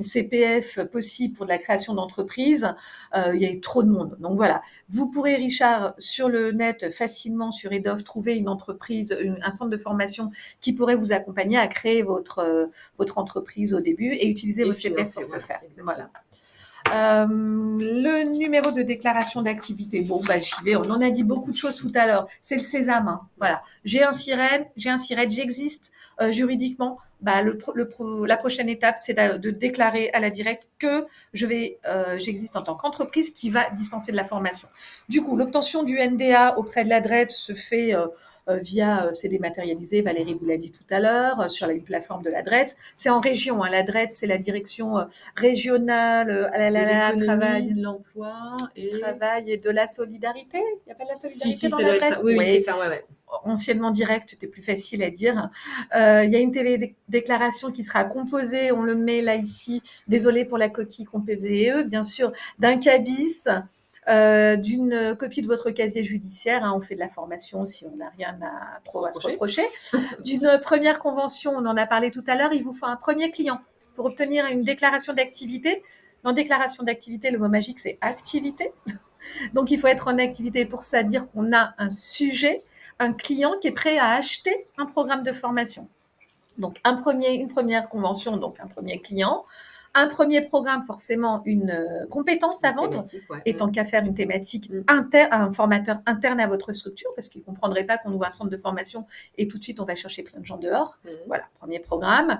CPF possible pour de la création d'entreprise. Il y avait trop de monde. Donc voilà, vous pourrez, Richard, sur le net, facilement sur EDOF, trouver une entreprise, un centre de formation qui pourrait vous accompagner à créer votre entreprise au début et utiliser votre CPF pour ce faire. Voilà. Le numéro de déclaration d'activité, j'y vais, on en a dit beaucoup de choses tout à l'heure, c'est le sésame, hein. Voilà, j'ai un SIREN, j'existe juridiquement, la prochaine étape, c'est de déclarer à la directe que j'existe en tant qu'entreprise qui va dispenser de la formation. Du coup, l'obtention du NDA auprès de la DRED se fait via, c'est dématérialisé, Valérie vous l'a dit tout à l'heure, sur la plateforme de la DRED. C'est en région, hein, la DRED, c'est la direction régionale travail, de l'emploi travail et de la solidarité. Il n'y a pas de la solidarité dans la DRED? Oui, c'est ça, ouais. Anciennement direct, c'était plus facile à dire. Il y a une télédéclaration qui sera composée, on le met là ici, désolé pour la coquille composée, bien sûr, d'un cabis, d'une copie de votre casier judiciaire, hein, on fait de la formation si on n'a rien à se reprocher, d'une première convention, on en a parlé tout à l'heure, il vous faut un premier client pour obtenir une déclaration d'activité. Dans déclaration d'activité, le mot magique c'est activité, donc il faut être en activité pour ça, dire qu'on a un sujet, un client qui est prêt à acheter un programme de formation. Donc une première convention, donc un premier client, un premier programme, forcément une compétence à vendre, et tant qu'à faire une thématique un formateur interne à votre structure, parce qu'il ne comprendrait pas qu'on ouvre un centre de formation et tout de suite on va chercher plein de gens dehors. Voilà, premier programme.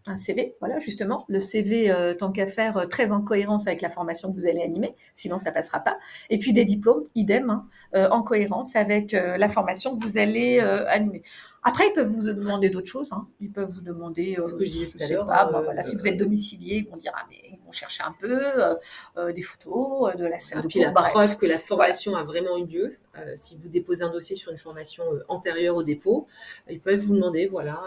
Un CV, voilà, justement, le CV, tant qu'à faire, très en cohérence avec la formation que vous allez animer, sinon ça ne passera pas. Et puis des diplômes, idem, en cohérence avec la formation que vous allez animer. Après, ils peuvent vous demander d'autres choses. Hein. Ils peuvent vous demander, ce que je disais tout à l'heure, voilà, si vous êtes domicilié, ils vont dire, mais ils vont chercher un peu des photos de la salle. Et puis la preuve que la formation a vraiment eu lieu. Si vous déposez un dossier sur une formation antérieure au dépôt, ils peuvent vous demander, voilà.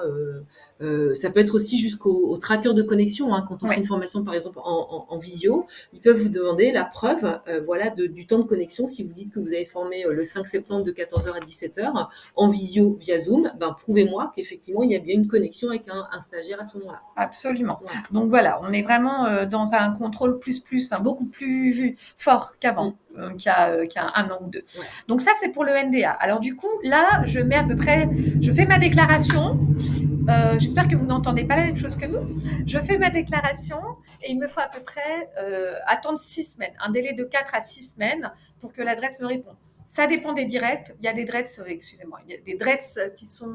Ça peut être aussi jusqu'au tracker de connexion, hein, quand on fait une formation par exemple en visio, ils peuvent vous demander la preuve du temps de connexion. Si vous dites que vous avez formé le 5 septembre de 14h à 17h en visio via Zoom, prouvez-moi qu'effectivement il y a bien une connexion avec un stagiaire à ce moment-là. Absolument. Ouais. Donc voilà, on est vraiment dans un contrôle plus, hein, beaucoup plus fort qu'avant, qu'il y a un an ou deux. Ouais. Donc ça c'est pour le NDA. Alors du coup là je fais ma déclaration. J'espère que vous n'entendez pas la même chose que nous. Je fais ma déclaration et il me faut à peu près attendre 6 semaines, un délai de 4 à 6 semaines pour que la DRETS me réponde. Ça dépend des directs. Il y a des DRETS, il y a des DRETS qui sont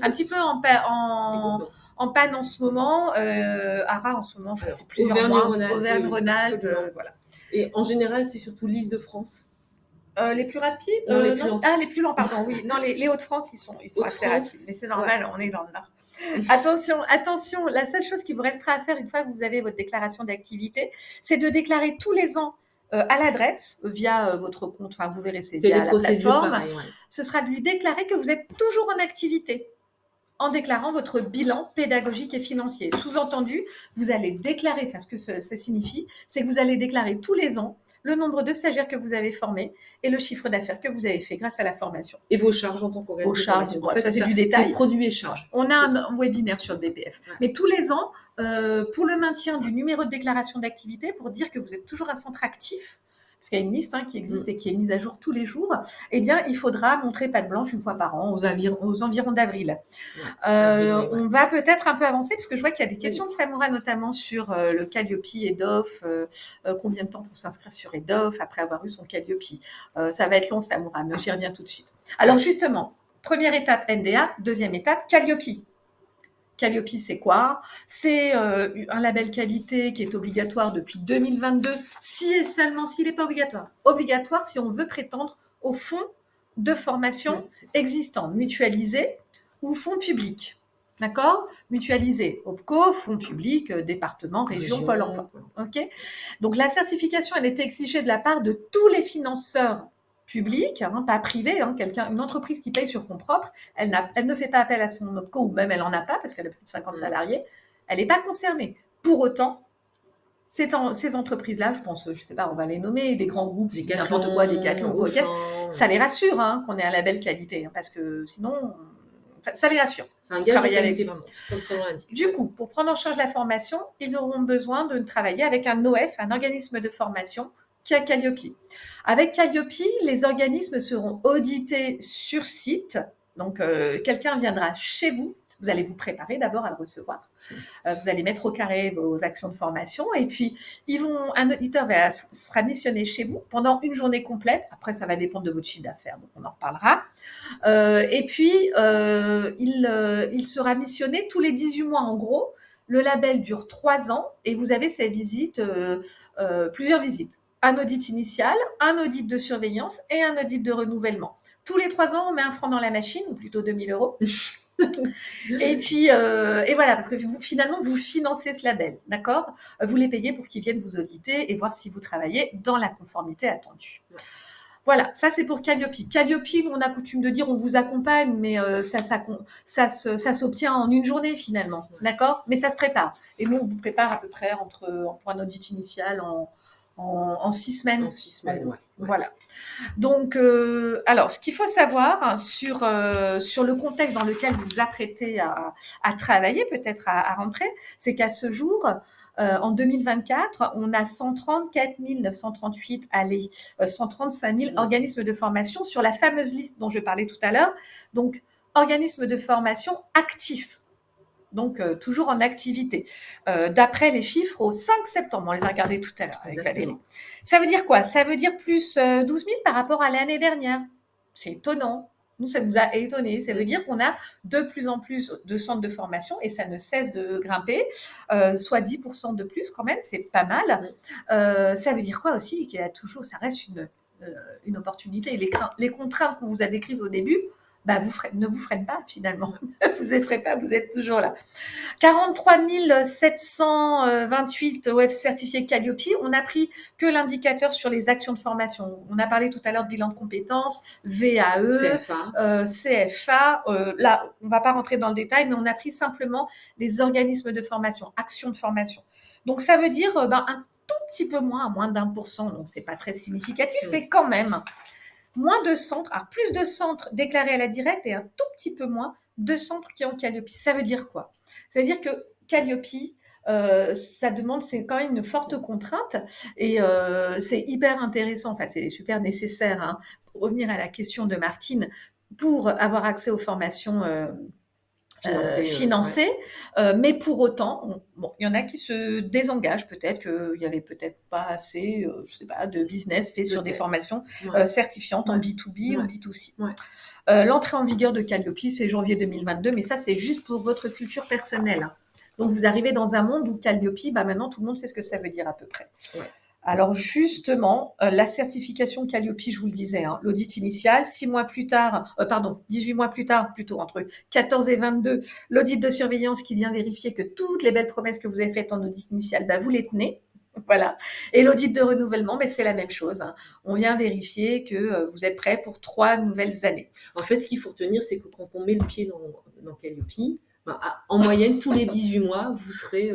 un petit peu en panne en ce moment. ARA en ce moment, je crois que c'est plusieurs mois. Auvergne-Rhône-Alpes, voilà. Et en général, c'est surtout l'Île-de-France. Les plus rapides les plus lents. Les plus lents, pardon, oui. Non, les Hauts-de-France, ils sont assez rapides. Mais c'est normal, on est dans le Nord. Attention, la seule chose qui vous restera à faire une fois que vous avez votre déclaration d'activité, c'est de déclarer tous les ans à la DRETS via votre compte, enfin vous verrez, c'est via la plateforme. Pareil, ce sera de lui déclarer que vous êtes toujours en activité en déclarant votre bilan pédagogique et financier. Sous-entendu, vous allez déclarer, ce que ça signifie, c'est que vous allez déclarer tous les ans le nombre de stagiaires que vous avez formés et le chiffre d'affaires que vous avez fait grâce à la formation. Et vos charges en tant qu'organisme. Vos charges, ça c'est du détail. Produits et charges. On a un webinaire sur le BPF. Ouais. Mais tous les ans, pour le maintien du numéro de déclaration d'activité, pour dire que vous êtes toujours un centre actif, parce qu'il y a une liste qui existe et qui est mise à jour tous les jours, eh bien, il faudra montrer patte blanche une fois par an, aux environs d'avril. On va peut-être un peu avancer, parce que je vois qu'il y a des questions de Samura, notamment sur le Calliope EDOF, combien de temps pour s'inscrire sur EDOF après avoir eu son Calliope. Ça va être long, Samura, mais j'y reviens tout de suite. Alors justement, première étape NDA, deuxième étape Calliope. Calliope, c'est quoi? C'est un label qualité qui est obligatoire depuis 2022, si et seulement s'il n'est pas obligatoire. Obligatoire si on veut prétendre au fonds de formation existants, mutualisés ou fonds publics. D'accord? Mutualisés, OPCO, fonds publics, département, région, Pôle emploi. Okay. Donc la certification, elle est exigée de la part de tous les financeurs public, pas privé, une entreprise qui paye sur fonds propres, elle ne fait pas appel à son OPCO, ou même elle n'en a pas parce qu'elle a plus de 50 salariés, elle n'est pas concernée. Pour autant, ces entreprises-là, je pense, je sais pas, on va les nommer, des grands groupes, n'importe quoi, des Decathlon, ça les rassure qu'on ait un label qualité, parce que sinon, ça les rassure. C'est un gage de qualité, vraiment. Du coup, pour prendre en charge la formation, ils auront besoin de travailler avec un OF, un organisme de formation, qui a Calliope. Avec Calliope, les organismes seront audités sur site. Donc, quelqu'un viendra chez vous. Vous allez vous préparer d'abord à le recevoir. Vous allez mettre au carré vos actions de formation. Et puis, un auditeur sera missionné chez vous pendant une journée complète. Après, ça va dépendre de votre chiffre d'affaires. Donc, on en reparlera. Et puis, il sera missionné tous les 18 mois en gros. Le label dure 3 ans et vous avez ces visites, plusieurs visites. Un audit initial, un audit de surveillance et un audit de renouvellement. Tous les 3 ans, on met un franc dans la machine, ou plutôt 2 000 €. Et puis, et voilà, parce que finalement, vous financez ce label, d'accord? Vous les payez pour qu'ils viennent vous auditer et voir si vous travaillez dans la conformité attendue. Voilà, ça c'est pour Calliope. Calliope, on a coutume de dire on vous accompagne, mais ça s'obtient en une journée finalement, d'accord? Mais ça se prépare. Et nous, on vous prépare à peu près pour un audit initial en 6 semaines. En 6 semaines, ouais. Voilà. Donc, alors, ce qu'il faut savoir sur le contexte dans lequel vous vous apprêtez à travailler, peut-être à rentrer, c'est qu'à ce jour, en 2024, on a 134 938, 135 000 organismes de formation sur la fameuse liste dont je parlais tout à l'heure. Donc, organismes de formation actifs. Donc, toujours en activité. D'après les chiffres au 5 septembre, on les a regardés tout à l'heure avec Valérie. Ça veut dire quoi? Ça veut dire plus 12 000 par rapport à l'année dernière. C'est étonnant. Nous, ça nous a étonnés. Ça veut dire qu'on a de plus en plus de centres de formation et ça ne cesse de grimper, soit 10% de plus quand même, c'est pas mal. Ça veut dire quoi aussi? Qu'il y a toujours, ça reste une opportunité. Les contraintes qu'on vous a décrites au début, ne vous freinez pas finalement, ne vous effrayez pas, vous êtes toujours là. 43 728 OF certifiés Calliope. On n'a pris que l'indicateur sur les actions de formation. On a parlé tout à l'heure de bilan de compétences, VAE, CFA. Là, on ne va pas rentrer dans le détail, mais on a pris simplement les organismes de formation, actions de formation. Donc, ça veut dire un tout petit peu moins, à moins d'1%. Donc, ce n'est pas très significatif, mais quand même. Moins de centres, alors plus de centres déclarés à la directe et un tout petit peu moins de centres qui ont Calliope. Ça veut dire quoi? Ça veut dire que Calliope, ça demande, c'est quand même une forte contrainte et c'est hyper intéressant, enfin c'est super nécessaire, pour revenir à la question de Martine, pour avoir accès aux formations financées, mais pour autant, il y en a qui se désengagent, peut-être qu'il n'y avait peut-être pas assez, je sais pas, de business fait sur des formations certifiantes en B2B ou B2C. L'entrée en vigueur de Calliope, c'est janvier 2022, mais ça, c'est juste pour votre culture personnelle. Donc, vous arrivez dans un monde où Calliope, maintenant, tout le monde sait ce que ça veut dire à peu près. Alors, justement, la certification Calliope, je vous le disais, l'audit initial, 18 mois plus tard, plutôt entre 14 et 22, l'audit de surveillance qui vient vérifier que toutes les belles promesses que vous avez faites en audit initial, vous les tenez. Voilà. Et l'audit de renouvellement, mais c'est la même chose. On vient vérifier que vous êtes prêts pour 3 nouvelles années. En fait, ce qu'il faut retenir, c'est que quand on met le pied dans Calliope, en moyenne, tous les 18 mois, vous serez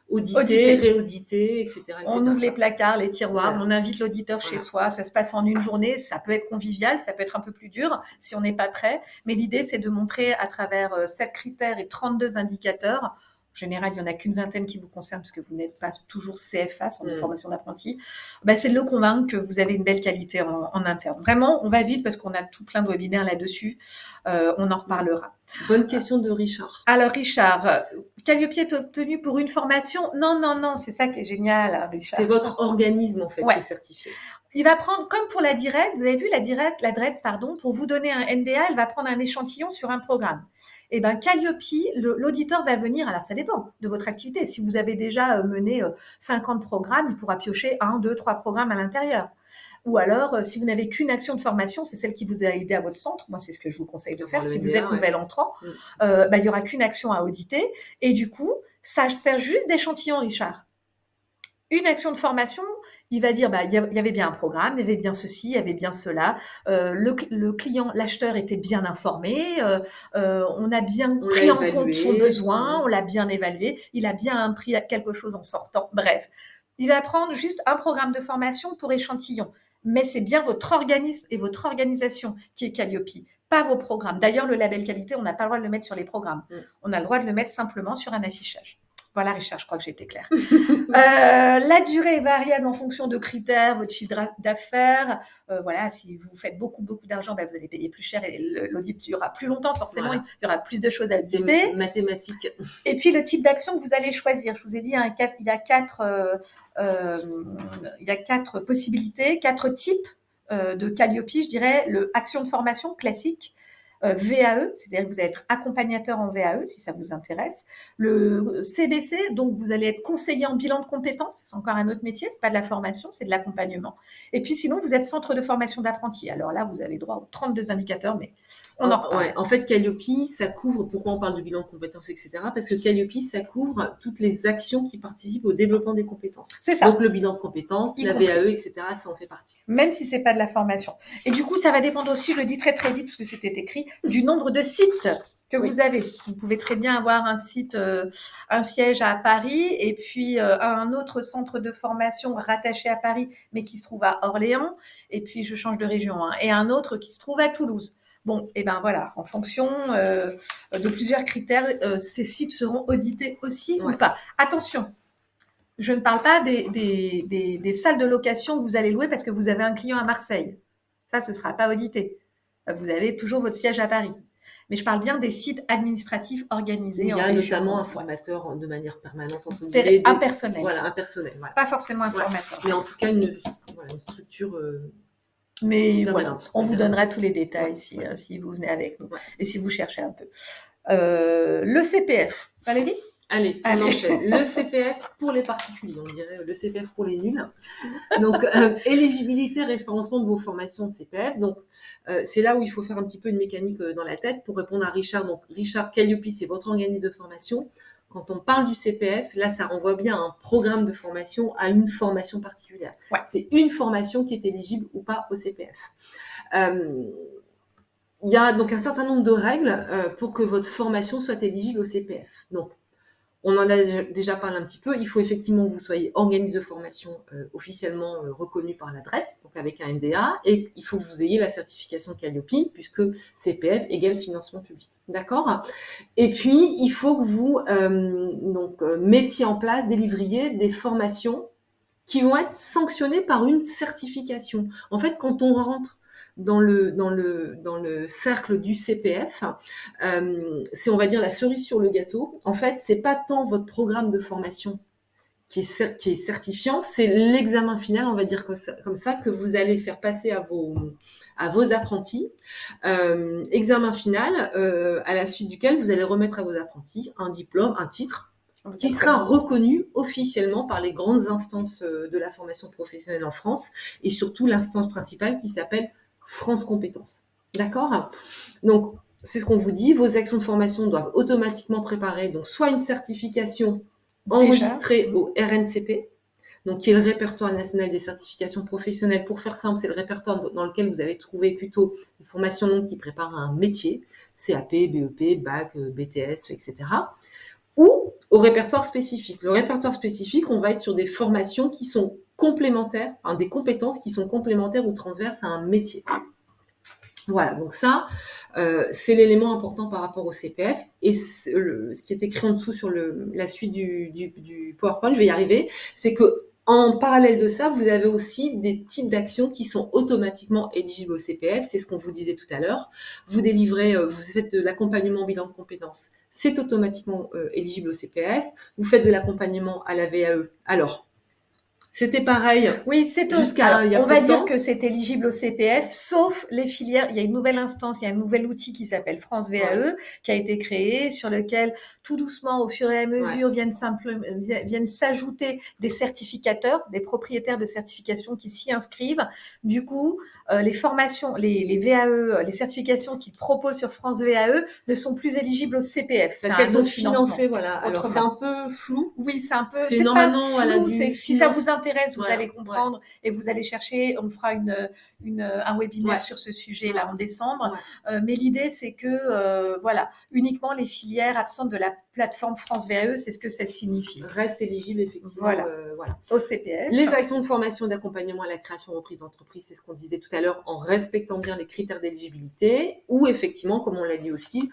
audité, réaudité, etc. On ouvre les placards, les tiroirs, on invite l'auditeur chez soi. Ça se passe en une journée. Ça peut être convivial, ça peut être un peu plus dur si on n'est pas prêt. Mais l'idée, c'est de montrer à travers 7 critères et 32 indicateurs En général, il n'y en a qu'une vingtaine qui vous concerne parce que vous n'êtes pas toujours CFA, sans formation d'apprenti. Ben, c'est de le convaincre que vous avez une belle qualité en interne. Vraiment, on va vite parce qu'on a tout plein de webinaires là-dessus. On en reparlera. Bonne question de Richard. Alors, Richard, Calliope est obtenu pour une formation? Non, c'est ça qui est génial, Richard. C'est votre organisme, en fait, qui est certifié. Il va prendre, comme pour la DREEDS, vous avez vu la DREEDS, pour vous donner un NDA, elle va prendre un échantillon sur un programme. Et bien, Calliope, l'auditeur va venir, alors ça dépend de votre activité. Si vous avez déjà mené 50 programmes, il pourra piocher 1, 2, 3 programmes à l'intérieur. Ou alors, si vous n'avez qu'une action de formation, c'est celle qui vous a aidé à votre centre. Moi, c'est ce que je vous conseille de faire. Si vous êtes nouvel entrant, il n'y aura qu'une action à auditer. Et du coup, ça sert juste d'échantillon, Richard. Une action de formation, il va dire, il y avait bien un programme, il y avait bien ceci, il y avait bien cela. Le client, l'acheteur était bien informé. On a bien pris en compte son besoin, on l'a bien évalué. Il a bien appris quelque chose en sortant. Bref, il va prendre juste un programme de formation pour échantillon. Mais c'est bien votre organisme et votre organisation qui est Calliope, pas vos programmes. D'ailleurs, le label qualité, on n'a pas le droit de le mettre sur les programmes. On a le droit de le mettre simplement sur un affichage. Voilà, Richard, je crois que j'ai été claire. La durée est variable en fonction de critères, votre chiffre d'affaires. Voilà, si vous faites beaucoup d'argent, vous allez payer plus cher et l'audit durera plus longtemps. Forcément, il y aura plus de choses à auditer. C'est mathématique. Et puis, le type d'action que vous allez choisir. Je vous ai dit, il y a quatre possibilités, 4 types de Calliope, je dirais. Le action de formation classique. VAE, c'est-à-dire que vous allez être accompagnateur en VAE, si ça vous intéresse. Le CBC, donc vous allez être conseiller en bilan de compétences, c'est encore un autre métier, c'est pas de la formation, c'est de l'accompagnement. Et puis sinon, vous êtes centre de formation d'apprentis. Alors là, vous avez droit aux 32 indicateurs, mais on en reparle. En fait, Calliope, ça couvre, pourquoi on parle de bilan de compétences, etc. Parce que Calliope, ça couvre toutes les actions qui participent au développement des compétences. C'est ça. Donc le bilan de compétences, la VAE, etc., ça en fait partie. Même si c'est pas de la formation. Et du coup, ça va dépendre aussi, je le dis très très vite, parce que c'était écrit, du nombre de sites que vous avez. Vous pouvez très bien avoir un site, un siège à Paris, et puis un autre centre de formation rattaché à Paris, mais qui se trouve à Orléans, et puis je change de région, et un autre qui se trouve à Toulouse. Bon, et ben voilà, en fonction de plusieurs critères, ces sites seront audités aussi ou pas. Attention, je ne parle pas des salles de location que vous allez louer parce que vous avez un client à Marseille. Ça, ce ne sera pas audité. Vous avez toujours votre siège à Paris. Mais je parle bien des sites administratifs organisés. Il y a notamment un formateur de manière permanente. Impersonnel. Voilà, impersonnel. Voilà. Pas forcément un formateur. Mais en tout cas, une structure... Mais voilà, on vous donnera tous les détails si vous venez avec nous et si vous cherchez un peu. Le CPF, Valérie ? Allez, on enchaîne. Le CPF pour les particuliers, on dirait le CPF pour les nuls. Donc, éligibilité, référencement de vos formations de CPF. Donc, c'est là où il faut faire un petit peu une mécanique dans la tête pour répondre à Richard. Donc, Richard, Calliope, c'est votre organisme de formation. Quand on parle du CPF, là, ça renvoie bien à un programme de formation, à une formation particulière. Ouais. C'est une formation qui est éligible ou pas au CPF. Il y a donc un certain nombre de règles pour que votre formation soit éligible au CPF. Donc, on en a déjà parlé un petit peu. Il faut effectivement que vous soyez organisme de formation officiellement reconnu par la DREEDS, donc avec un NDA, et il faut que vous ayez la certification Calliope, puisque CPF égale financement public. D'accord ? Et puis, il faut que vous mettiez en place, délivriez des formations qui vont être sanctionnées par une certification. En fait, quand on rentre dans le cercle du CPF, c'est, on va dire, la cerise sur le gâteau. En fait, c'est pas tant votre programme de formation qui est certifiant, c'est l'examen final, on va dire comme ça, que vous allez faire passer à vos apprentis. Examen final, à la suite duquel vous allez remettre à vos apprentis un diplôme, un titre, qui sera reconnu officiellement par les grandes instances de la formation professionnelle en France, et surtout l'instance principale qui s'appelle France Compétences. D'accord ? Donc, c'est ce qu'on vous dit, vos actions de formation doivent automatiquement préparer donc soit une certification enregistrée au RNCP, donc qui est le répertoire national des certifications professionnelles. Pour faire simple, c'est le répertoire dans lequel vous avez trouvé plutôt les formations qui préparent un métier, CAP, BEP, BAC, BTS, etc. Ou au répertoire spécifique. Le répertoire spécifique, on va être sur des formations qui sont complémentaires, des compétences qui sont complémentaires ou transverses à un métier. Voilà, donc ça, c'est l'élément important par rapport au CPF. Et ce qui est écrit en dessous sur la suite du PowerPoint, je vais y arriver, c'est que en parallèle de ça, vous avez aussi des types d'actions qui sont automatiquement éligibles au CPF. C'est ce qu'on vous disait tout à l'heure. Vous délivrez, vous faites de l'accompagnement bilan de compétences, c'est automatiquement éligible au CPF. Vous faites de l'accompagnement à la VAE. Alors, c'était pareil. Oui, c'est jusqu'à il y a on peu va de dire temps. que c'est éligible au CPF, sauf les filières. Il y a une nouvelle instance, il y a un nouvel outil qui s'appelle France VAE qui a été créé, sur lequel tout doucement, au fur et à mesure, viennent s'ajouter des certificateurs, des propriétaires de certification qui s'y inscrivent. Du coup, les formations, les VAE, les certifications qu'ils proposent sur France VAE ne sont plus éligibles au CPF. Parce qu'elles sont financées, voilà. Alors c'est un peu flou. Oui, c'est un peu. C'est normalement, voilà, du si ça vous intéresse, vous voilà, allez comprendre et vous allez chercher. On fera un webinaire sur ce sujet-là en décembre. Mais l'idée, c'est que voilà, uniquement les filières absentes de la plateforme France VAE, c'est ce que ça signifie. Restent éligibles effectivement. Voilà. Au CPF. Les actions de formation et d'accompagnement à la création et reprise d'entreprise, c'est ce qu'on disait tout à l'heure, en respectant bien les critères d'éligibilité, ou effectivement, comme on l'a dit aussi,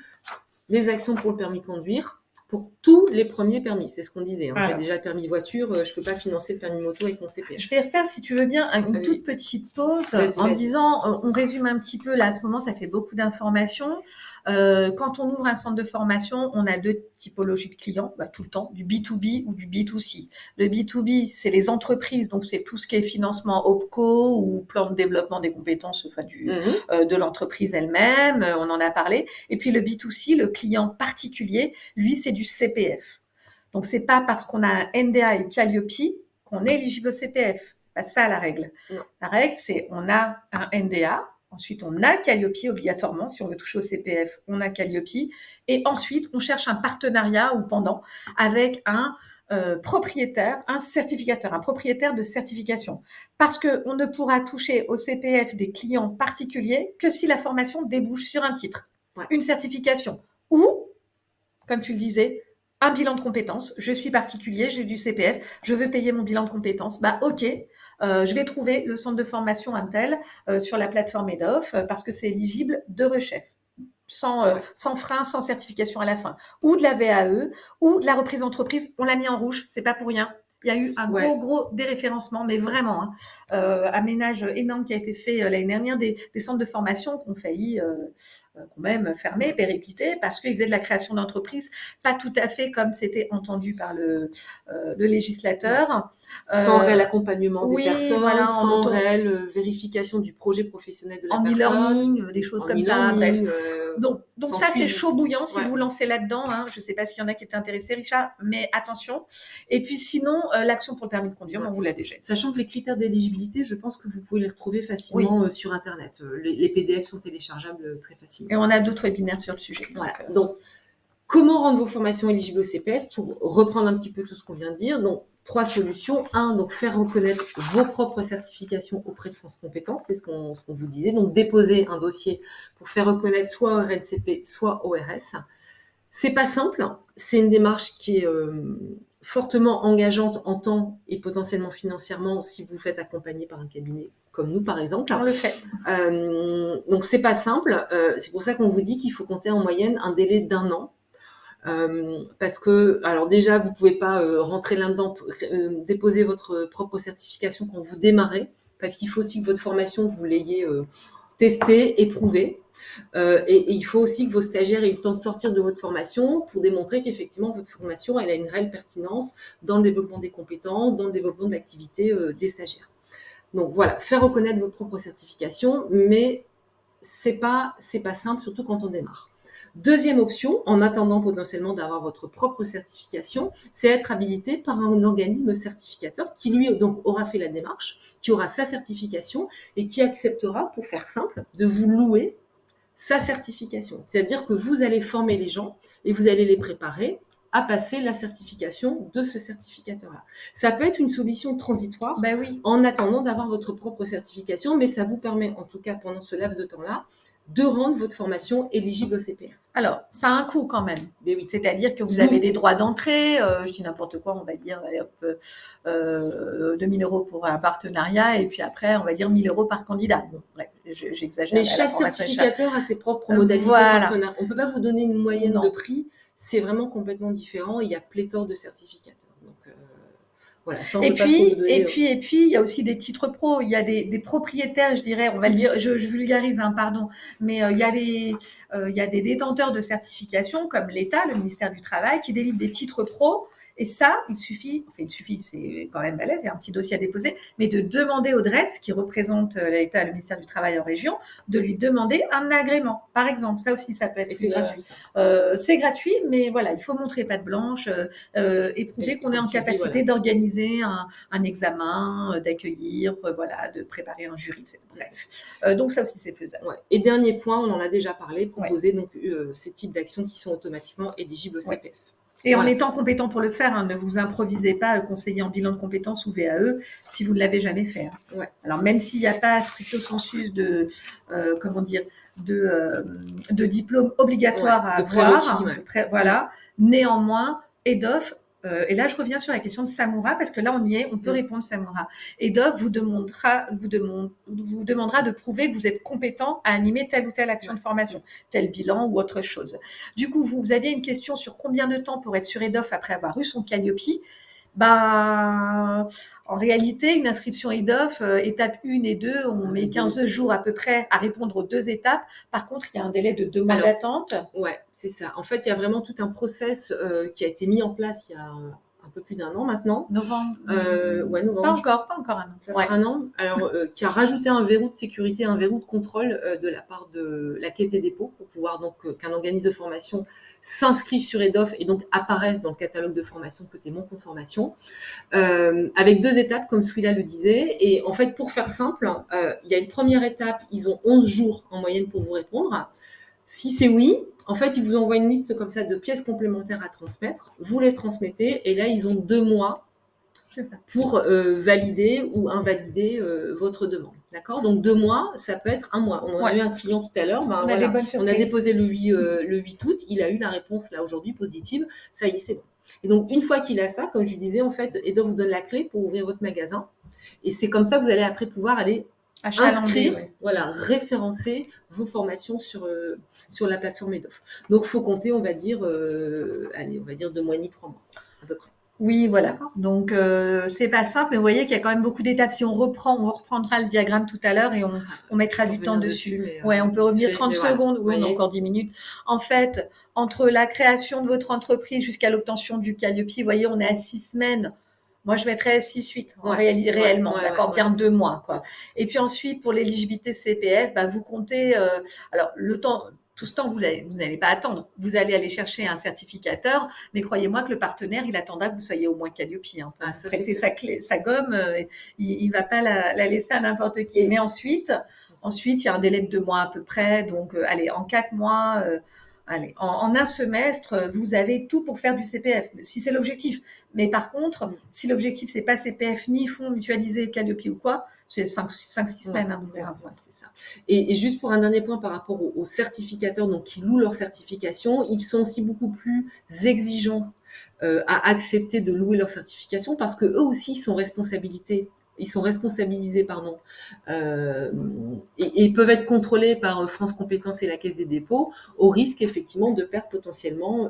les actions pour le permis de conduire, pour tous les premiers permis, c'est ce qu'on disait. Hein. J'ai déjà le permis voiture, je ne peux pas financer le permis moto avec mon CPF. Je vais refaire, si tu veux bien, une toute petite pause en disant, on résume un petit peu, là, à ce moment, ça fait beaucoup d'informations. Quand on ouvre un centre de formation, on a deux typologies de clients, tout le temps, du B2B ou du B2C. Le B2B, c'est les entreprises, donc c'est tout ce qui est financement OPCO ou plan de développement des compétences de l'entreprise elle-même, on en a parlé. Et puis le B2C, le client particulier, lui, c'est du CPF. Donc c'est pas parce qu'on a un NDA et Calliope qu'on est éligible au CPF. C'est pas ça la règle. Non. La règle, c'est on a un NDA, ensuite on a Calliope obligatoirement, si on veut toucher au CPF, on a Calliope, et ensuite on cherche un partenariat ou pendant avec un propriétaire, un certificateur, un propriétaire de certification. Parce qu'on ne pourra toucher au CPF des clients particuliers que si la formation débouche sur un titre, une certification, ou, comme tu le disais, un bilan de compétences. Je suis particulier, j'ai du CPF, je veux payer mon bilan de compétences. Ok, je vais trouver le centre de formation Intel sur la plateforme EDOF parce que c'est éligible de rechef. Sans frein, sans certification à la fin. Ou de la VAE, ou de la reprise d'entreprise. On l'a mis en rouge, c'est pas pour rien. Il y a eu un gros déréférencement, mais vraiment, un ménage énorme qui a été fait l'année dernière des centres de formation qui ont failli quand même fermer, péricliter, parce qu'ils faisaient de la création d'entreprises, pas tout à fait comme c'était entendu par le législateur. Sans réel accompagnement des personnes, sans réelle vérification du projet professionnel de la personne. En e-learning, des choses comme ça, bref. Donc ça, c'est chaud bouillant si vous lancez là-dedans. Hein. Je ne sais pas s'il y en a qui étaient intéressés, Richard, mais attention. Et puis sinon, l'action pour le permis de conduire, on vous l'a déjà. Sachant que les critères d'éligibilité, je pense que vous pouvez les retrouver facilement sur Internet. Les PDF sont téléchargeables très facilement. Et on a d'autres webinaires sur le sujet. Donc, comment rendre vos formations éligibles au CPF? Pour reprendre un petit peu tout ce qu'on vient de dire, donc 3 solutions. 1, donc faire reconnaître vos propres certifications auprès de France Compétences, c'est ce qu'on vous disait. Donc déposer un dossier pour faire reconnaître soit au RNCP, soit au RS. C'est pas simple, c'est une démarche qui est fortement engageante en temps et potentiellement financièrement si vous faites accompagner par un cabinet comme nous par exemple. On le fait. Donc c'est pas simple, c'est pour ça qu'on vous dit qu'il faut compter en moyenne un délai d'1 an. Parce que, alors déjà, vous pouvez pas rentrer là-dedans, déposer votre propre certification quand vous démarrez, parce qu'il faut aussi que votre formation, vous l'ayez testée, éprouvée. Et il faut aussi que vos stagiaires aient eu le temps de sortir de votre formation pour démontrer qu'effectivement, votre formation, elle a une réelle pertinence dans le développement des compétences, dans le développement de l'activité des stagiaires. Donc voilà, faire reconnaître vos propres certifications, mais c'est pas simple, surtout quand on démarre. Deuxième option, en attendant potentiellement d'avoir votre propre certification, c'est être habilité par un organisme certificateur qui lui donc aura fait la démarche, qui aura sa certification et qui acceptera, pour faire simple, de vous louer sa certification. C'est-à-dire que vous allez former les gens et vous allez les préparer à passer la certification de ce certificateur-là. Ça peut être une solution transitoire en attendant d'avoir votre propre certification, mais ça vous permet, en tout cas pendant ce laps de temps-là, de rendre votre formation éligible au CPF. Alors, ça a un coût quand même. Mais oui. C'est-à-dire que vous avez des droits d'entrée, je dis n'importe quoi, on va dire 2 000 euros pour un partenariat, et puis après, on va dire 1 000 euros par candidat. Bon, bref, j'exagère. Mais chaque certificateur a ses propres modalités partenariat. On ne peut pas vous donner une moyenne de prix, c'est vraiment complètement différent. Il y a pléthore de certificateurs. Donc, voilà, ça, et puis, il y a aussi des titres pro. Il y a des propriétaires, je dirais, on va le dire, je vulgarise, pardon, mais il y a des détenteurs de certification comme l'État, le ministère du Travail, qui délivre des titres pro. Et ça, il suffit, c'est quand même balèze, il y a un petit dossier à déposer, mais de demander au DRETS, qui représente l'État, le ministère du Travail en région, de lui demander un agrément, par exemple. Ça aussi, ça peut être... Et c'est gratuit, c'est gratuit, mais voilà, il faut montrer patte blanche et prouver qu'on est en capacité d'organiser un examen, d'accueillir, de préparer un jury, bref. Donc ça aussi, c'est faisable. Ouais. Et dernier point, on en a déjà parlé, proposer donc ces types d'actions qui sont automatiquement éligibles au CPF. Et en étant compétent pour le faire, ne vous improvisez pas conseiller en bilan de compétences ou VAE si vous ne l'avez jamais fait. Ouais. Alors même s'il n'y a pas stricto sensus de diplôme obligatoire à avoir, voilà. Néanmoins, EDOF, et là je reviens sur la question de Samura parce que là on peut répondre Samura. EDOF vous demandera de prouver que vous êtes compétent à animer telle ou telle action de formation, tel bilan ou autre chose. Du coup, vous aviez une question sur combien de temps pour être sur EDOF après avoir eu son Calliope. En réalité, une inscription EDOF, étape 1 et 2, on met 15 jours à peu près à répondre aux 2 étapes. Par contre, il y a un délai de 2 mois d'attente. Ouais, c'est ça. En fait, il y a vraiment tout un process qui a été mis en place il y a un peu plus d'1 an maintenant. Novembre. Novembre. Pas encore un an. Ça fera 1 an. Alors, qui a rajouté un verrou de sécurité, un verrou de contrôle de la part de la Caisse des dépôts pour pouvoir donc qu'un organisme de formation s'inscrive sur EDOF et donc apparaissent dans le catalogue de formation côté Mon Compte Formation, avec 2 étapes, comme celui-là le disait. Et en fait, pour faire simple, il y a une première étape, ils ont 11 jours en moyenne pour vous répondre. Si c'est oui, en fait, ils vous envoient une liste comme ça de pièces complémentaires à transmettre. Vous les transmettez et là, ils ont 2 mois pour valider ou invalider votre demande. D'accord ? Donc 2 mois, ça peut être 1 mois. On a eu un client tout à l'heure, on a déposé le 8 août, il a eu la réponse là aujourd'hui positive, ça y est, c'est bon. Et donc une fois qu'il a ça, comme je disais, en fait, EDOF vous donne la clé pour ouvrir votre magasin. Et c'est comme ça que vous allez après pouvoir aller inscrire, référencer vos formations sur la plateforme EDOF. Donc il faut compter, on va dire 2 mois et demi, 3 mois à peu près. Oui, voilà. Donc, c'est pas simple, mais vous voyez qu'il y a quand même beaucoup d'étapes. Si on reprendra le diagramme tout à l'heure et on mettra du temps dessus. On peut revenir 30 secondes. Oui, on a encore 10 minutes. En fait, entre la création de votre entreprise jusqu'à l'obtention du Calliope, vous voyez, on est à 6 semaines. Moi, je mettrais 6-8 réellement, bien 2 mois, quoi. Et puis ensuite, pour l'éligibilité CPF, vous comptez, alors le temps, tout ce temps, vous n'allez pas attendre. Vous allez aller chercher un certificateur, mais croyez-moi que le partenaire, il attendra que vous soyez au moins Calliope. Pour prêter sa gomme, il ne va pas la laisser à n'importe qui. Mais ensuite, il y a un délai de 2 mois à peu près. Donc, en 4 mois, en un semestre, vous avez tout pour faire du CPF, si c'est l'objectif. Mais par contre, si l'objectif, c'est pas CPF, ni fonds mutualisés, Calliope ou quoi, c'est 5-6 semaines d'ouvrir un compte. C'est ça. Et juste pour un dernier point par rapport aux certificateurs donc, qui louent leur certification, ils sont aussi beaucoup plus exigeants à accepter de louer leur certification parce qu'eux aussi sont responsabilisés et peuvent être contrôlés par France Compétences et la Caisse des dépôts au risque effectivement de perdre potentiellement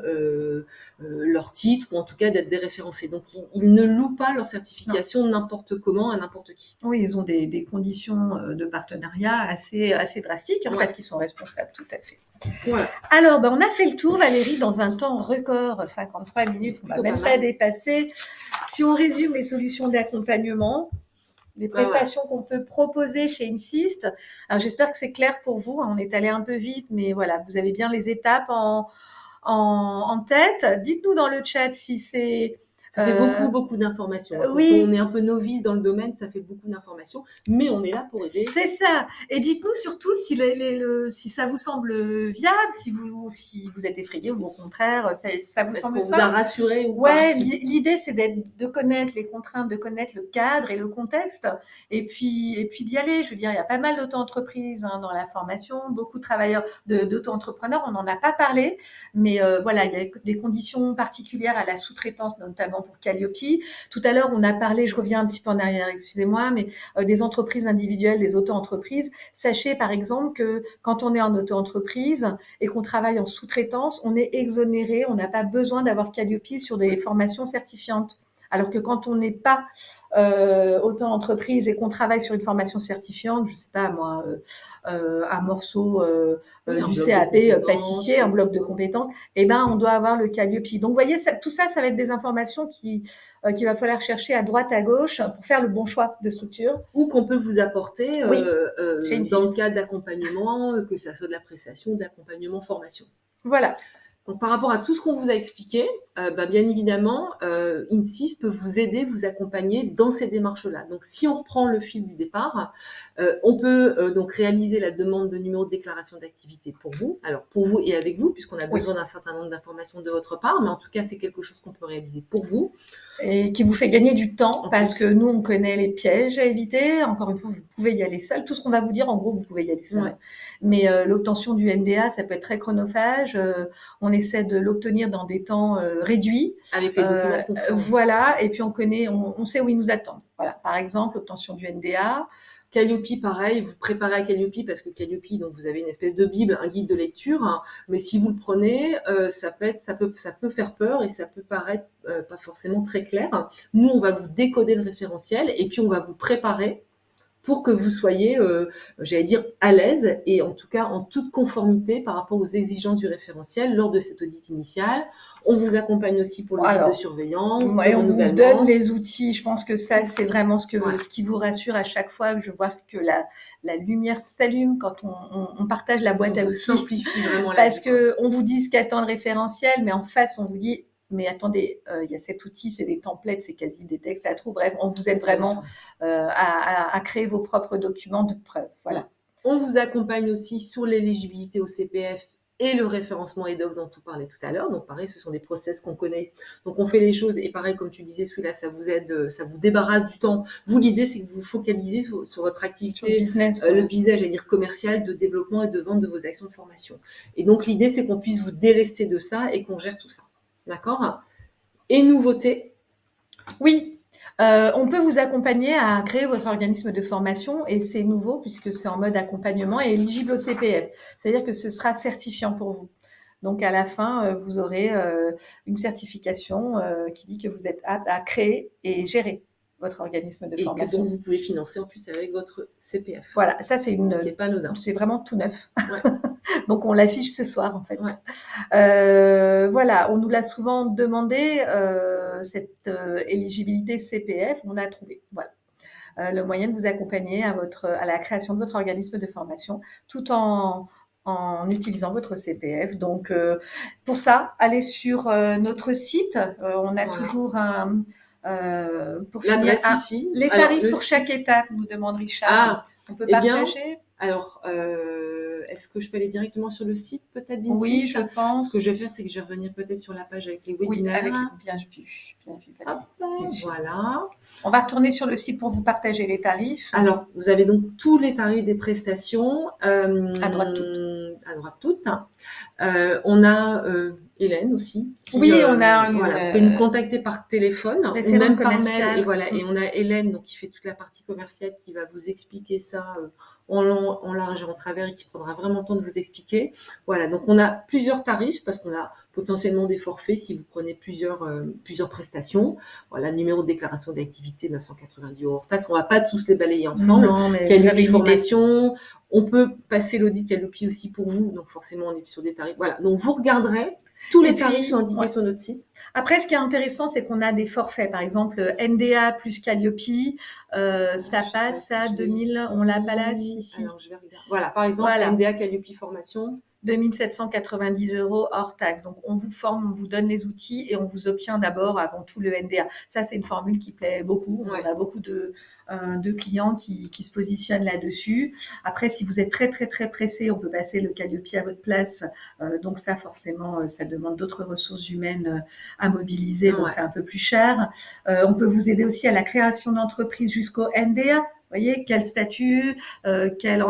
leur titre ou en tout cas d'être déréférencés. Donc ils ne louent pas leur certification n'importe comment à n'importe qui. Oui, ils ont des conditions de partenariat assez drastiques parce qu'ils sont responsables, tout à fait. Voilà. Alors, on a fait le tour, Valérie, dans un temps record, 53 minutes, on ne va même pas dépasser. Si on résume les solutions d'accompagnement, les prestations qu'on peut proposer chez Insist. Alors, j'espère que c'est clair pour vous. On est allé un peu vite, mais voilà, vous avez bien les étapes en tête. Dites-nous dans le chat si c'est Ça fait beaucoup d'informations. Quand Oui. on est un peu novice dans le domaine, ça fait beaucoup d'informations, mais on est là pour aider. C'est ça. Et dites-nous surtout si ça vous semble viable, si vous êtes effrayé ou au contraire, ça vous Est-ce semble qu'on vous a simple. rassuré ou Ouais, pas? l'idée c'est de connaître les contraintes, de connaître le cadre et le contexte, et puis d'y aller. Je veux dire, il y a pas mal d'auto-entreprises dans la formation, beaucoup de travailleurs, d'auto-entrepreneurs. On n'en a pas parlé, mais voilà, il y a des conditions particulières à la sous-traitance, notamment pour Calliope. Tout à l'heure, on a parlé, je reviens un petit peu en arrière, excusez-moi, mais des entreprises individuelles, des auto-entreprises. Sachez par exemple que quand on est en auto-entreprise et qu'on travaille en sous-traitance, on est exonéré, on n'a pas besoin d'avoir Calliope sur des formations certifiantes. Alors que quand on n'est pas auto-entreprise et qu'on travaille sur une formation certifiante, je sais pas moi, un morceau du CAP pâtissier, un bloc de compétences, eh ben on doit avoir le Calliope. Donc vous voyez, tout ça, ça va être des informations qu'il va falloir chercher à droite, à gauche pour faire le bon choix de structure. Ou qu'on peut vous apporter Oui, dans le cadre d'accompagnement, que ça soit de la prestation ou de l'accompagnement formation. Voilà. Donc, par rapport à tout ce qu'on vous a expliqué, bien évidemment, INSIS peut vous aider, vous accompagner dans ces démarches-là. Donc, si on reprend le fil du départ, on peut donc réaliser la demande de numéro de déclaration d'activité pour vous. Alors, pour vous et avec vous, puisqu'on a besoin d'un certain nombre d'informations de votre part, mais en tout cas, c'est quelque chose qu'on peut réaliser pour vous. Et qui vous fait gagner du temps, parce que nous, on connaît les pièges à éviter. Encore une fois, vous pouvez y aller seul. Tout ce qu'on va vous dire, en gros, vous pouvez y aller seul. Ouais. Mais l'obtention du NDA, ça peut être très chronophage. On essaie de l'obtenir dans des temps réduits. Avec les documents conformes. Voilà. Et puis, on sait où ils nous attendent. Voilà. Par exemple, l'obtention du NDA. Calliope, pareil, vous préparez à Calliope parce que Calliope, donc vous avez une espèce de bible, un guide de lecture, hein, mais si vous le prenez, ça peut faire peur et ça peut paraître pas forcément très clair. Nous, on va vous décoder le référentiel et puis on va vous préparer pour que vous soyez, j'allais dire, à l'aise et en tout cas en toute conformité par rapport aux exigences du référentiel lors de cet audit initial. On vous accompagne aussi pour l'audit de surveillance, ouais, on vous donne les outils. Je pense que ça, c'est vraiment ce qui vous rassure à chaque fois. Je vois que la lumière s'allume quand on partage la boîte à outils. Simplifie vraiment parce que on vous dit ce qu'attend le référentiel, mais en face, on vous dit mais attendez, il y a cet outil, c'est des templates, c'est quasi des textes à trous. Bref, on vous aide vraiment à créer vos propres documents de preuve. Voilà. On vous accompagne aussi sur l'éligibilité au CPF et le référencement EDOC dont on parlait tout à l'heure. Donc pareil, ce sont des process qu'on connaît. Donc on fait les choses et pareil, comme tu disais, celui-là, ça vous aide, ça vous débarrasse du temps. Vous, l'idée, c'est que vous vous focalisez sur votre activité, le business, j'allais dire commercial, de développement et de vente de vos actions de formation. Et donc l'idée, c'est qu'on puisse vous délester de ça et qu'on gère tout ça. D'accord? Et nouveauté? Oui. On peut vous accompagner à créer votre organisme de formation et c'est nouveau puisque c'est en mode accompagnement et éligible au CPF. C'est-à-dire que ce sera certifiant pour vous. Donc à la fin, vous aurez une certification qui dit que vous êtes apte à créer et gérer votre organisme de formation. Et que donc vous pouvez financer en plus avec votre CPF. Voilà, ça c'est ce qui est pas anodin. C'est vraiment tout neuf. Ouais. Donc on l'affiche ce soir en fait. Ouais. Voilà, on nous l'a souvent demandé cette éligibilité CPF, on a trouvé. Voilà. Le moyen de vous accompagner à la création de votre organisme de formation, tout en utilisant votre CPF. Donc, pour ça, allez sur notre site. On a toujours pour finir, ici. Les tarifs pour chaque étape, nous demande Richard. On peut partager. Alors, est-ce que je peux aller directement sur le site peut-être d'INSIS? Oui, je pense. Ce que je vais faire, c'est que je vais revenir peut-être sur la page avec les webinaires. Oui, bien vu. Voilà. On va retourner sur le site pour vous partager les tarifs. Alors, vous avez donc tous les tarifs des prestations. À droite toutes. On a Hélène aussi. Oui, on a vous pouvez nous contacter par téléphone ou même par mail. Et voilà. Et on a Hélène donc, qui fait toute la partie commerciale qui va vous expliquer ça en long, en large et en travers et qui prendra vraiment le temps de vous expliquer. Voilà. Donc, on a plusieurs tarifs parce qu'on a potentiellement des forfaits si vous prenez plusieurs prestations. Voilà, numéro de déclaration d'activité 990 € hors taxe. On va pas tous les balayer ensemble. Non, mais Quelle formation. On peut passer l'audit Calliope aussi pour vous, donc forcément on est sur des tarifs. Voilà, donc vous regarderez, tous les tarifs sont indiqués sur notre site. Après, ce qui est intéressant, c'est qu'on a des forfaits. Par exemple, NDA plus Calliope, ça passe à 2000. On l'a pas là, si. Alors, je vais regarder. Voilà, par exemple, NDA Calliope Formation. 2790 € hors taxe. Donc, on vous forme, on vous donne les outils et on vous obtient d'abord, avant tout, le NDA. Ça, c'est une formule qui plaît beaucoup. On a beaucoup de clients qui se positionnent là-dessus. Après, si vous êtes très, très, très pressé, on peut passer le Calliope à votre place. Donc, ça, forcément, ça demande d'autres ressources humaines à mobiliser. Donc, c'est un peu plus cher. On peut vous aider aussi à la création d'entreprise jusqu'au NDA. Vous voyez, quel statut, quelle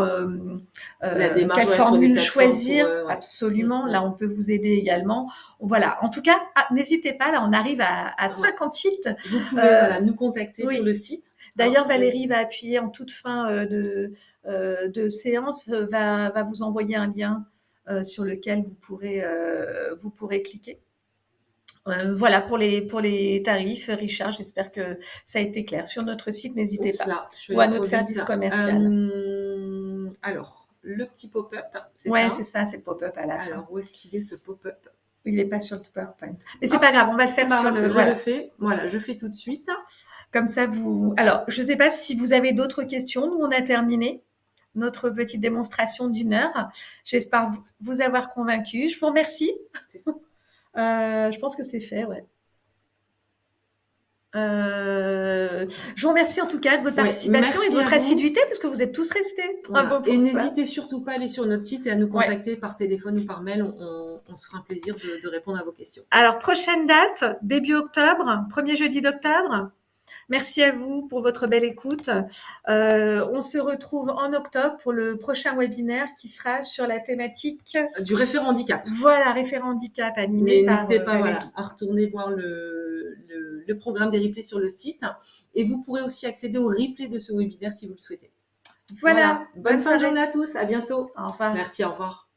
formule choisir, absolument. Là, on peut vous aider également. Voilà. En tout cas, n'hésitez pas. Là, on arrive à 58. Vous pouvez nous contacter sur le site. D'ailleurs, Valérie va appuyer en toute fin de séance, va vous envoyer un lien sur lequel vous pourrez cliquer. Voilà pour les tarifs. Richard, j'espère que ça a été clair. Sur notre site, n'hésitez pas. Ou à notre service commercial. Alors, le petit pop-up, c'est ça? Ouais, c'est ça, c'est le pop-up à la fin. Alors, où est-ce qu'il est ce pop-up? Il n'est pas sur le PowerPoint. Mais c'est pas grave, on va le faire sur le... Je le fais. Voilà, je fais tout de suite. Comme ça, vous... Alors, je ne sais pas si vous avez d'autres questions. Nous, on a terminé notre petite démonstration d'1 heure. J'espère vous avoir convaincu. Je vous remercie. Je pense que c'est fait, ouais. Je vous remercie en tout cas de votre participation et de votre assiduité, puisque vous êtes tous restés. Bravo pour ça. N'hésitez surtout pas à aller sur notre site et à nous contacter par téléphone ou par mail. On se fera un plaisir de répondre à vos questions. Alors, prochaine date, début octobre, premier jeudi d'octobre. Merci à vous pour votre belle écoute. On se retrouve en octobre pour le prochain webinaire qui sera sur la thématique du référent handicap. Voilà, référent handicap animé par... N'hésitez pas à retourner voir le programme des replays sur le site. Et vous pourrez aussi accéder au replay de ce webinaire si vous le souhaitez. Voilà. Bonne fin de journée à tous. À bientôt. Au revoir. Merci, au revoir.